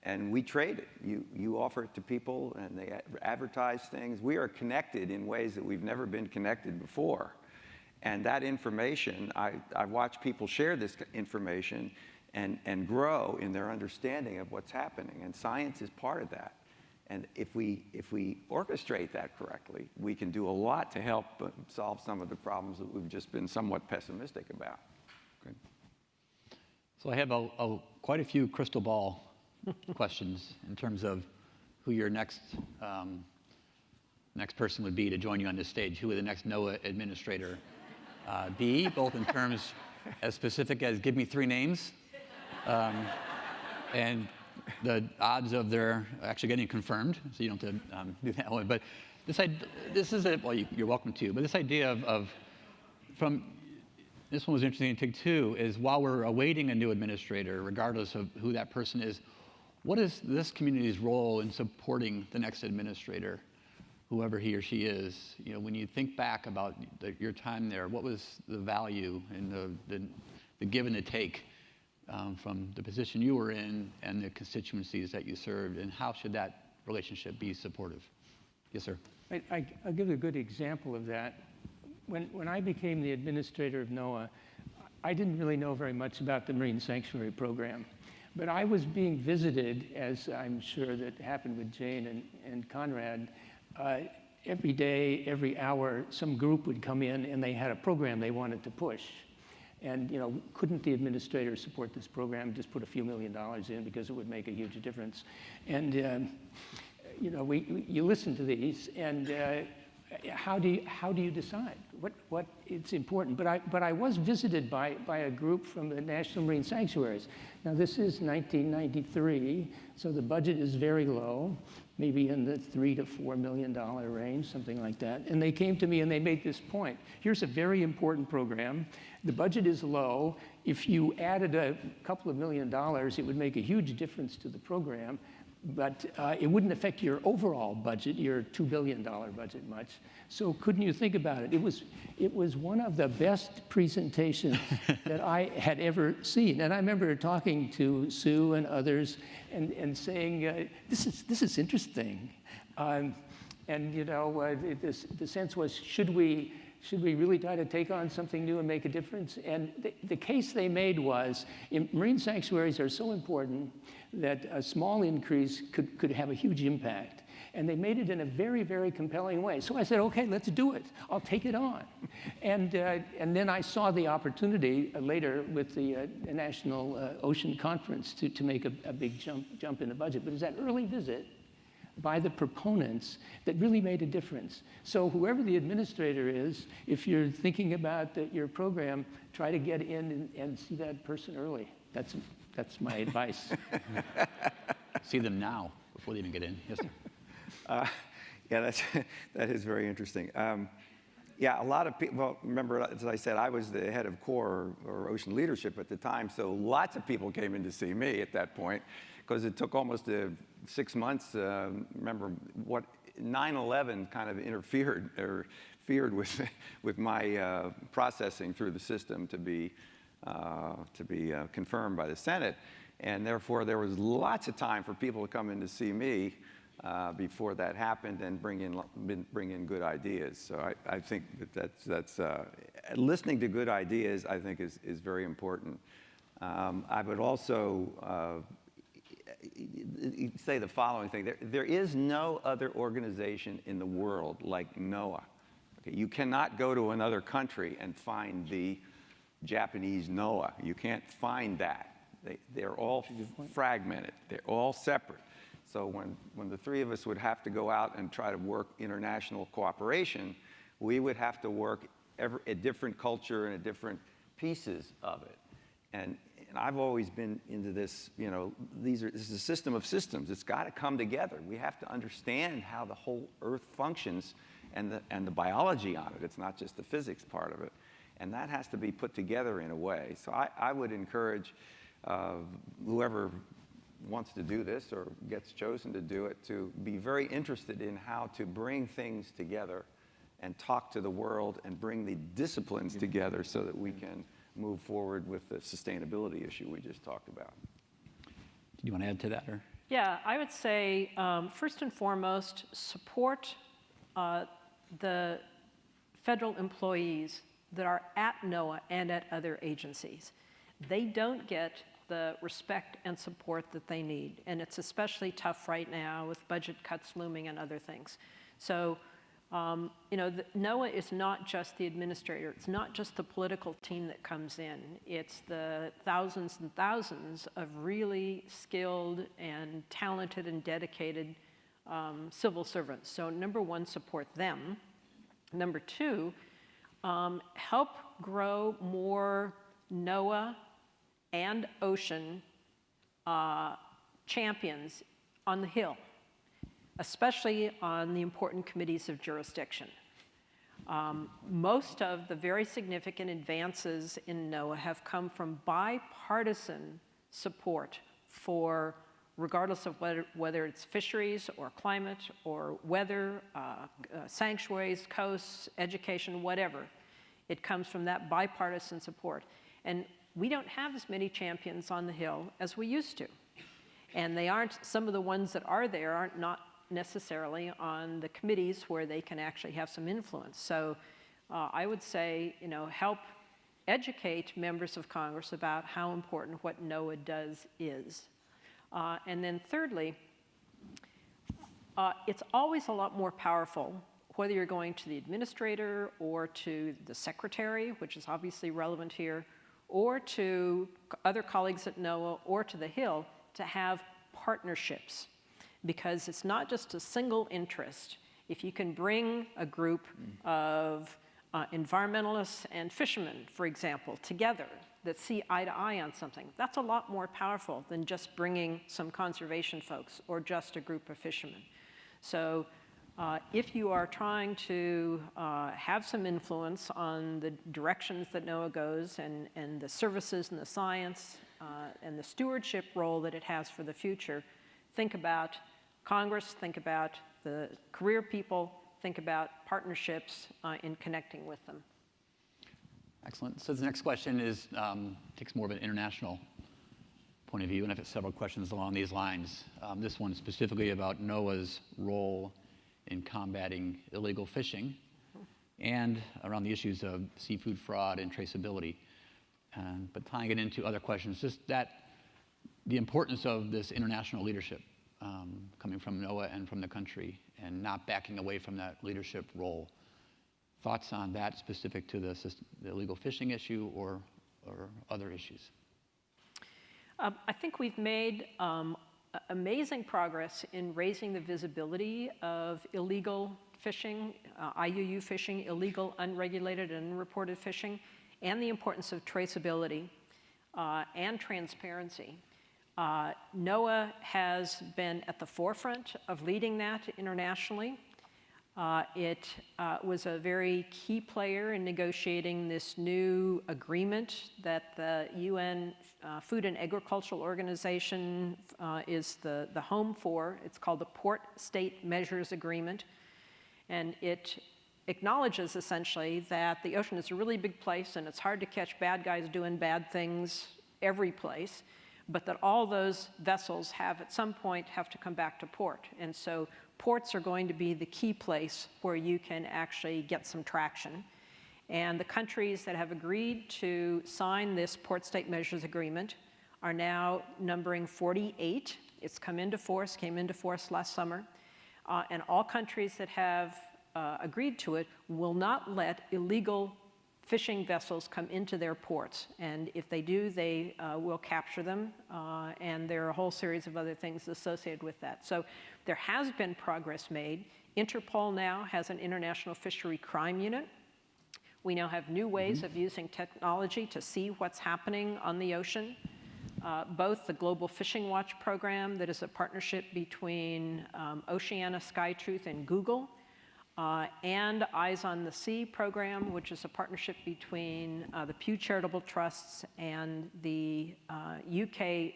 G: and we trade it. You offer it to people, and they advertise things. We are connected in ways that we've never been connected before. And that information, I watch people share this information and grow in their understanding of what's happening. And science is part of that. And if we orchestrate that correctly, we can do a lot to help solve some of the problems that we've just been somewhat pessimistic about.
E: Great. So I have quite a few crystal ball questions in terms of who your next person would be to join you on this stage. Who would the next NOAA administrator be, both in terms as specific as give me 3 names, and the odds of their actually getting confirmed, so you don't have to do that one. But this is well, you're welcome to, but this idea this one was interesting to take too, is while we're awaiting a new administrator, regardless of who that person is, what is this community's role in supporting the next administrator, whoever he or she is? When you think back about your time there, what was the value and the give and the take from the position you were in and the constituencies that you served, and how should that relationship be supportive? Yes, sir.
F: I'll give a good example of that. When I became the administrator of NOAA, I didn't really know very much about the Marine Sanctuary Program. But I was being visited, as I'm sure that happened with Jane and Conrad, every day, every hour, some group would come in and they had a program they wanted to push. And couldn't the administrator support this program, just put a few $1 million in because it would make a huge difference? And you listen to these, and how do you decide what it's important? But I was visited by a group from the National Marine Sanctuaries. Now this is 1993, so the budget is very low, maybe in the $3 to $4 million range, something like that. And they came to me and they made this point. Here's a very important program. The budget is low. If you added a couple of $1 million, it would make a huge difference to the program. but it wouldn't affect your overall budget, your $2 billion budget much. So couldn't you think about it? It was one of the best presentations that I had ever seen. And I remember talking to Sue and others and saying, this is interesting. And you know, the sense was, should we really try to take on something new and make a difference? And the case they made was, marine sanctuaries are so important that a small increase could have a huge impact. And they made it in a very, very compelling way. So I said, okay, let's do it. I'll take it on. And then I saw the opportunity later with the National Ocean Conference to make a big jump in the budget. But it was that early visit by the proponents that really made a difference. So whoever the administrator is, if you're thinking about your program, try to get in and see that person early. That's my advice.
E: See them now before they even get in. Yes, sir.
G: Yeah, that is very interesting. Yeah, a lot of people, well, remember, as I said, I was the head of CORE, or Ocean Leadership at the time, so lots of people came in to see me at that point, because it took almost 6 months. Remember, what 9/11 kind of interfered with my processing through the system to be confirmed by the Senate, and therefore there was lots of time for people to come in to see me before that happened and bring in good ideas. So I think that's listening to good ideas, I think, is very important. I would also say the following thing. There is no other organization in the world like NOAA. Okay, you cannot go to another country and find the Japanese NOAA. You can't find that. They're all fragmented. They're all separate. So when the three of us would have to go out and try to work international cooperation, we would have to work a different culture and different pieces of it. And I've always been into this, you know, this is a system of systems. It's got to come together. We have to understand how the whole Earth functions and the biology on it. It's not just the physics part of it. And that has to be put together in a way. So I would encourage whoever wants to do this or gets chosen to do it to be very interested in how to bring things together and talk to the world and bring the disciplines together so that we can move forward with the sustainability issue we just talked about.
E: Do you want to add to that? Or?
H: Yeah, I would say first and foremost, support the federal employees that are at NOAA and at other agencies. They don't get the respect and support that they need, and it's especially tough right now with budget cuts looming and other things. So, you know, NOAA is not just the administrator, it's not just the political team that comes in, it's the thousands and thousands of really skilled and talented and dedicated civil servants. So number one, support them. Number two, help grow more NOAA and ocean champions on the Hill, especially on the important committees of jurisdiction. Most of the very significant advances in NOAA have come from bipartisan support for, regardless of whether it's fisheries or climate or weather, sanctuaries, coasts, education, whatever. It comes from that bipartisan support. And we don't have as many champions on the Hill as we used to. And they aren't, some of the ones that are there aren't not necessarily on the committees where they can actually have some influence. So I would say, you know, help educate members of Congress about how important what NOAA does is. And then thirdly, it's always a lot more powerful whether you're going to the administrator or to the secretary, which is obviously relevant here, or to other colleagues at NOAA or to the Hill, to have partnerships. Because it's not just a single interest. If you can bring a group of environmentalists and fishermen, for example, together that see eye to eye on something, that's a lot more powerful than just bringing some conservation folks or just a group of fishermen. So if you are trying to have some influence on the directions that NOAA goes and the services and the science and the stewardship role that it has for the future, think about Congress, think about the career people, think about partnerships in connecting with them.
E: Excellent. So the next question is takes more of an international point of view, and I've got several questions along these lines. This one specifically about NOAA's role in combating illegal fishing and around the issues of seafood fraud and traceability. But tying it into other questions, just that the importance of this international leadership coming from NOAA and from the country and not backing away from that leadership role. Thoughts on that specific to the illegal fishing issue or other issues?
H: I think we've made amazing progress in raising the visibility of illegal fishing, IUU fishing, illegal, unregulated, and unreported fishing, and the importance of traceability and transparency. NOAA has been at the forefront of leading that internationally. It was a very key player in negotiating this new agreement that the UN Food and Agricultural Organization is the home for. It's called the Port State Measures Agreement. And it acknowledges essentially that the ocean is a really big place and it's hard to catch bad guys doing bad things every place, but that all those vessels at some point have to come back to port. And so ports are going to be the key place where you can actually get some traction. And the countries that have agreed to sign this Port State Measures Agreement are now numbering 48. It's came into force last summer. And all countries that have agreed to it will not let illegal fishing vessels come into their ports. And if they do, they will capture them. And there are a whole series of other things associated with that. So there has been progress made. Interpol now has an international fishery crime unit. We now have new ways of using technology to see what's happening on the ocean. Both the Global Fishing Watch program, that is a partnership between Oceana, SkyTruth, and Google, and Eyes on the Sea program, which is a partnership between the Pew Charitable Trusts and the UK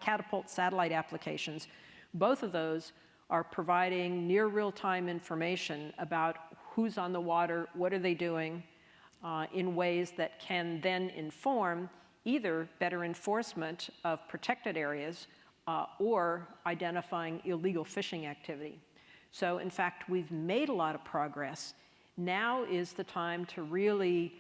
H: Catapult satellite applications. Both of those are providing near real-time information about who's on the water, what are they doing, in ways that can then inform either better enforcement of protected areas or identifying illegal fishing activity. So in fact, we've made a lot of progress. Now is the time to really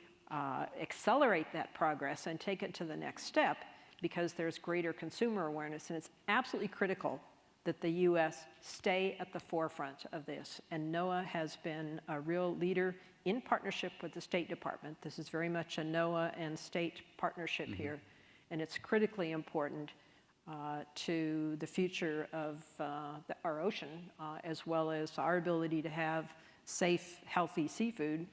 H: accelerate that progress and take it to the next step, because there's greater consumer awareness, and it's absolutely critical that the US stay at the forefront of this. And NOAA has been a real leader in partnership with the State Department. This is very much a NOAA and state partnership here, and it's critically important to the future of our ocean, as well as our ability to have safe, healthy seafood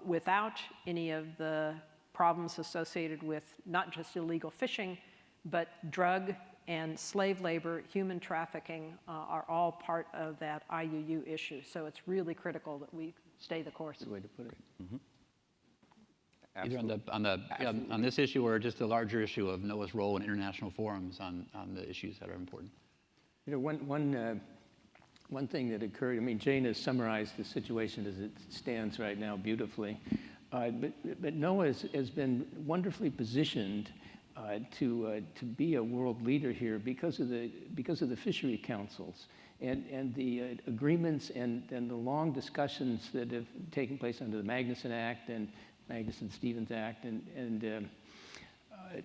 H: without any of the problems associated with not just illegal fishing, but drug and slave labor, human trafficking are all part of that IUU issue. So it's really critical that we stay the course.
E: Good way to put it. Either on this issue or just the larger issue of NOAA's role in international forums on the issues that are important.
F: You know, one thing that occurred, I mean, Jane has summarized the situation as it stands right now beautifully, but NOAA has been wonderfully positioned to be a world leader here because of the fishery councils and the agreements and the long discussions that have taken place under the Magnuson Act and Magnuson-Stevens Act and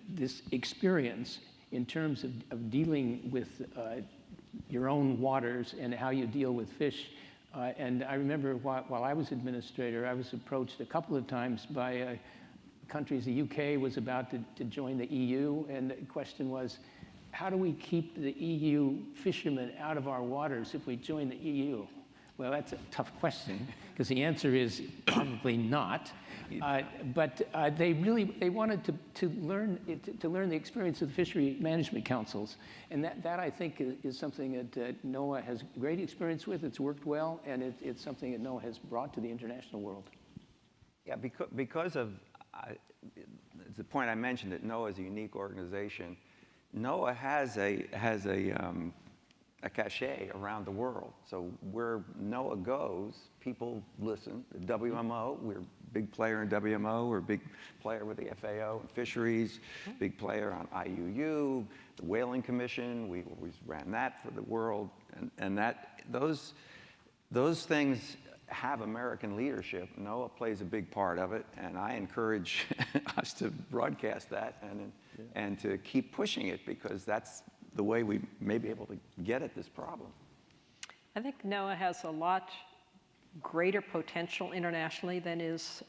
F: this experience in terms of dealing with your own waters and how you deal with fish. And I remember while I was administrator, I was approached a couple of times by countries. The UK was about to join the EU, and the question was, how do we keep the EU fishermen out of our waters if we join the EU? Well, that's a tough question, because the answer is probably not. But they wanted to learn the experience of the fishery management councils, and that I think is something that NOAA has great experience with. It's worked well, and it's something that NOAA has brought to the international world.
G: Yeah, because of the point I mentioned that NOAA is a unique organization. NOAA has a a cachet around the world. So where NOAA goes, people listen. The WMO, we're a big player in WMO. We're a big player with the FAO and fisheries, big player on IUU, the Whaling Commission. We always ran that for the world. And those things have American leadership. NOAA plays a big part of it, and I encourage us to broadcast that and to keep pushing it, because that's the way we may be able to get at this problem.
H: I think NOAA has a lot greater potential internationally than it's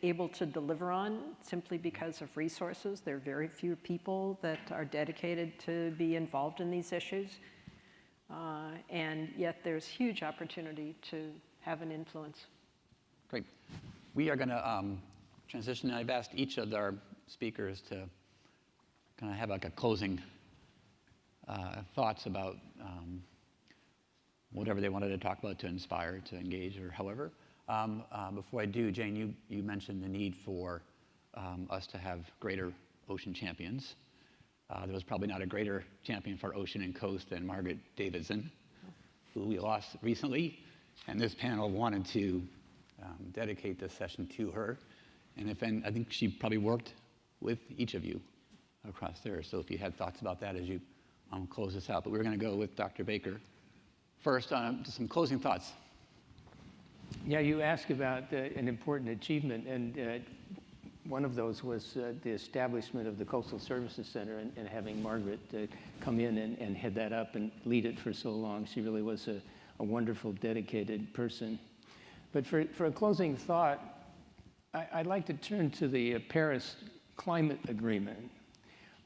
H: able to deliver on, simply because of resources. There are very few people that are dedicated to be involved in these issues, and yet there's huge opportunity to have an influence.
E: Great. We are going to transition. I've asked each of our speakers to kind of have like a closing thoughts about whatever they wanted to talk about, to inspire, to engage, or however. Before I do, Jane, you mentioned the need for us to have greater ocean champions. There was probably not a greater champion for ocean and coast than Margaret Davidson, who we lost recently. And this panel wanted to dedicate this session to her. And I think she probably worked with each of you across there. So if you had thoughts about that as you close this out. But we're going to go with Dr. Baker. First, some closing thoughts.
F: Yeah, you asked about an important achievement, and one of those was the establishment of the Coastal Services Center, and having Margaret come in and head that up and lead it for so long. She really was a wonderful, dedicated person. But for a closing thought, I'd like to turn to the Paris Climate Agreement,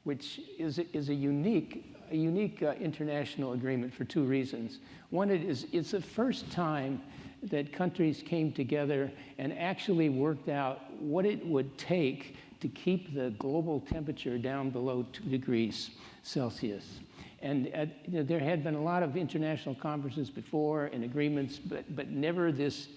F: which is a unique international agreement for two reasons. One, it's the first time that countries came together and actually worked out what it would take to keep the global temperature down below 2 degrees Celsius. And there had been a lot of international conferences before and agreements, but never this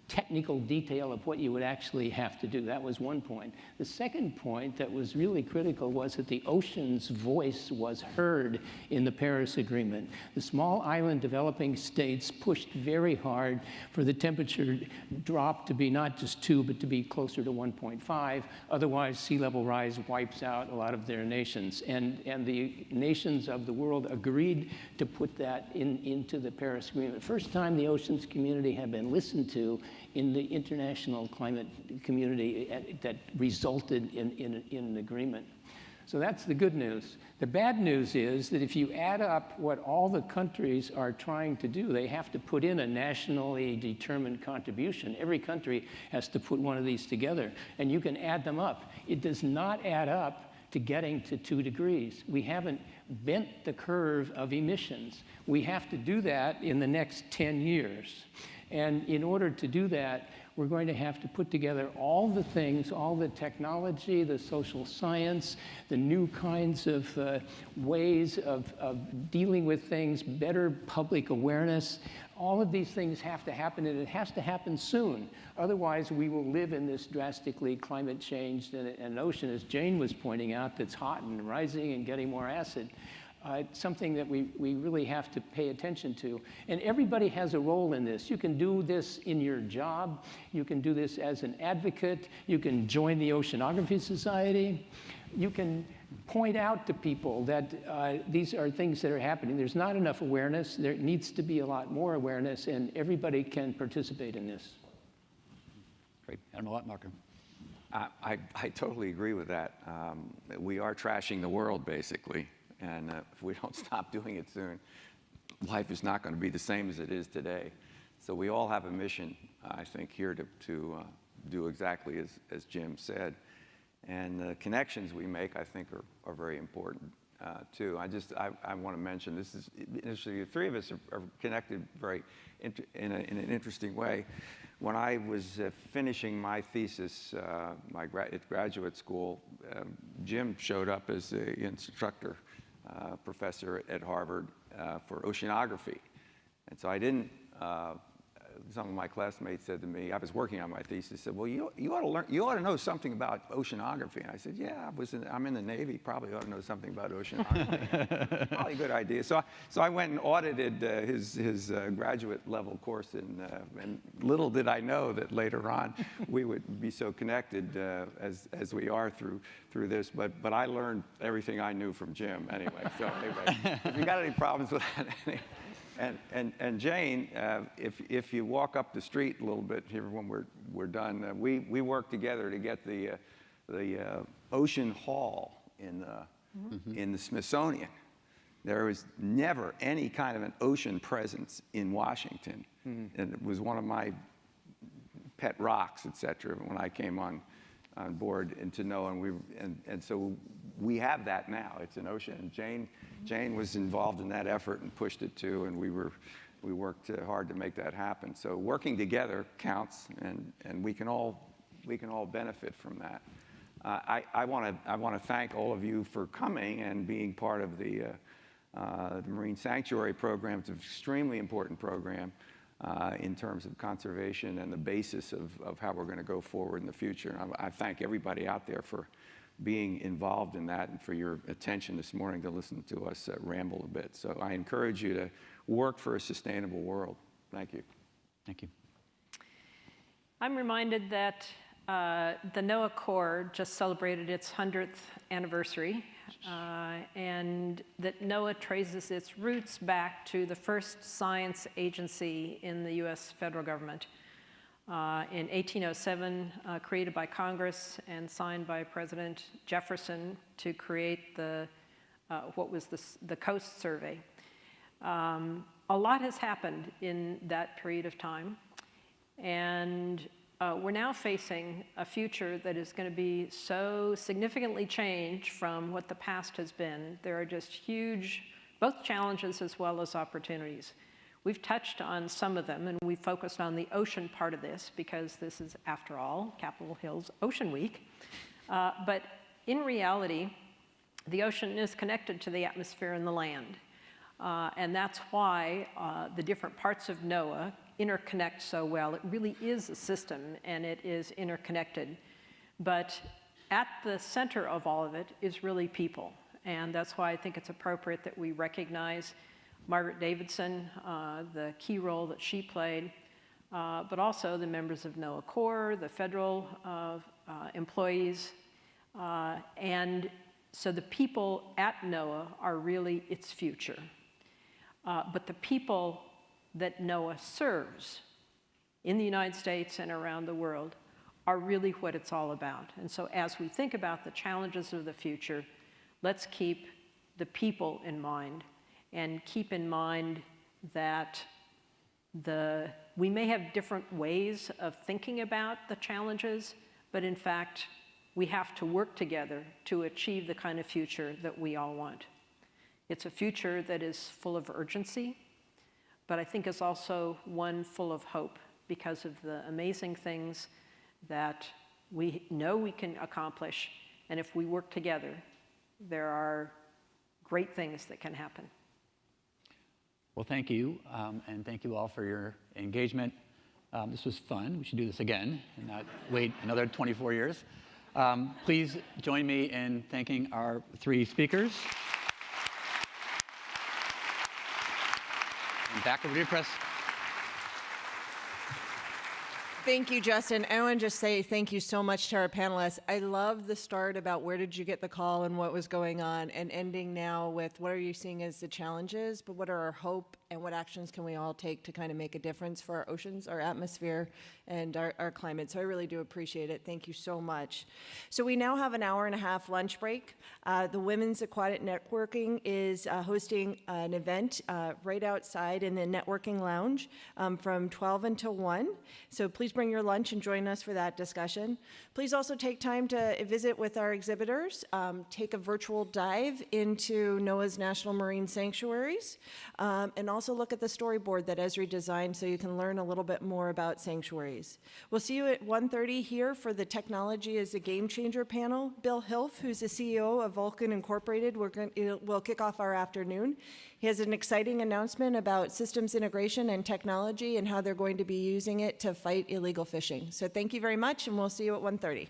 F: technical detail of what you would actually have to do. That was one point. The second point that was really critical was that the ocean's voice was heard in the Paris Agreement. The small island developing states pushed very hard for the temperature drop to be not just 2, but to be closer to 1.5. Otherwise, sea level rise wipes out a lot of their nations. And the nations of the world agreed to put that into the Paris Agreement. First time the oceans community had been listened to in the international climate community that resulted in an agreement. So that's the good news. The bad news is that if you add up what all the countries are trying to do, they have to put in a nationally determined contribution. Every country has to put one of these together, and you can add them up. It does not add up to getting to 2 degrees. We haven't bent the curve of emissions. We have to do that in the next 10 years. And in order to do that, we're going to have to put together all the things, all the technology, the social science, the new kinds of ways of dealing with things, better public awareness. All of these things have to happen, and it has to happen soon. Otherwise, we will live in this drastically climate changed and an ocean, as Jane was pointing out, that's hot and rising and getting more acid. Something that we really have to pay attention to. And everybody has a role in this. You can do this in your job. You can do this as an advocate. You can join the Oceanography Society. You can point out to people that these are things that are happening. There's not enough awareness. There needs to be a lot more awareness, and everybody can participate in this.
E: Great. Admiral Ottmarker.
G: I totally agree with that. We are trashing the world, basically. And if we don't stop doing it soon, life is not going to be the same as it is today. So we all have a mission, I think, here to do exactly as Jim said. And the connections we make, I think, are very important, too. I want to mention, this is interesting. The three of us are connected in an interesting way. When I was finishing my thesis at graduate school, Jim showed up as the instructor. Professor at Harvard for oceanography. And so I didn't some of my classmates said to me, I was working on my thesis, said, well, you ought to know something about oceanography. And I said, yeah, I'm in the Navy, probably ought to know something about oceanography. Probably a good idea. So I went and audited his graduate level course, and little did I know that later on we would be so connected as we are through this. But I learned everything I knew from Jim anyway. So anyway, if you got any problems with that, And Jane, if you walk up the street a little bit here when we're done, we worked together to get the Ocean Hall in the Smithsonian. There was never any kind of an ocean presence in Washington, and it was one of my pet rocks, et cetera, when I came on board into NOAA, and so we have that now. It's an ocean. Jane was involved in that effort and pushed it too, and we worked hard to make that happen. So working together counts, and we can all benefit from that. I want to thank all of you for coming and being part of the Marine Sanctuary Program. It's an extremely important program in terms of conservation and the basis of how we're going to go forward in the future. And I thank everybody out there for being involved in that and for your attention this morning to listen to us ramble a bit. So I encourage you to work for a sustainable world. Thank you.
E: Thank you.
H: I'm reminded that the NOAA Corps just celebrated its 100th anniversary, and that NOAA traces its roots back to the first science agency in the US federal government. In 1807, created by Congress and signed by President Jefferson to create what was the Coast Survey. A lot has happened in that period of time, and we're now facing a future that is going to be so significantly changed from what the past has been. There are just huge, both challenges as well as opportunities. We've touched on some of them, and we focused on the ocean part of this because this is, after all, Capitol Hill's Ocean Week. But in reality, the ocean is connected to the atmosphere and the land. And that's why the different parts of NOAA interconnect so well. It really is a system, and it is interconnected. But at the center of all of it is really people. And that's why I think it's appropriate that we recognize Margaret Davidson, the key role that she played, but also the members of NOAA Corps, the federal employees. And so the people at NOAA are really its future. But the people that NOAA serves in the United States and around the world are really what it's all about. And so as we think about the challenges of the future, let's keep the people in mind, and keep in mind that we may have different ways of thinking about the challenges, but in fact, we have to work together to achieve the kind of future that we all want. It's a future that is full of urgency, but I think is also one full of hope because of the amazing things that we know we can accomplish, and if we work together, there are great things that can happen.
E: Well, thank you, and thank you all for your engagement. This was fun. We should do this again and not wait another 24 years. Please join me in thanking our three speakers. And back over to you, Chris.
D: Thank you, Justin. I want to just say thank you so much to our panelists. I love the start about where did you get the call and what was going on, and ending now with what are you seeing as the challenges, but what are our hope and what actions can we all take to kind of make a difference for our oceans, our atmosphere, and our climate. So I really do appreciate it. Thank you so much. So we now have an hour-and-a-half lunch break. The Women's Aquatic Networking is hosting an event right outside in the networking lounge from 12 until 1. So please bring your lunch and join us for that discussion. Please also take time to visit with our exhibitors, take a virtual dive into NOAA's National Marine Sanctuaries, and also also look at the storyboard that Esri designed so you can learn a little bit more about sanctuaries. We'll see you at 1:30 here for the Technology is a Game Changer panel. Bill Hilf, who's the CEO of Vulcan Incorporated, will kick off our afternoon. He has an exciting announcement about systems integration and technology and how they're going to be using it to fight illegal fishing. So thank you very much, and we'll see you at 1:30.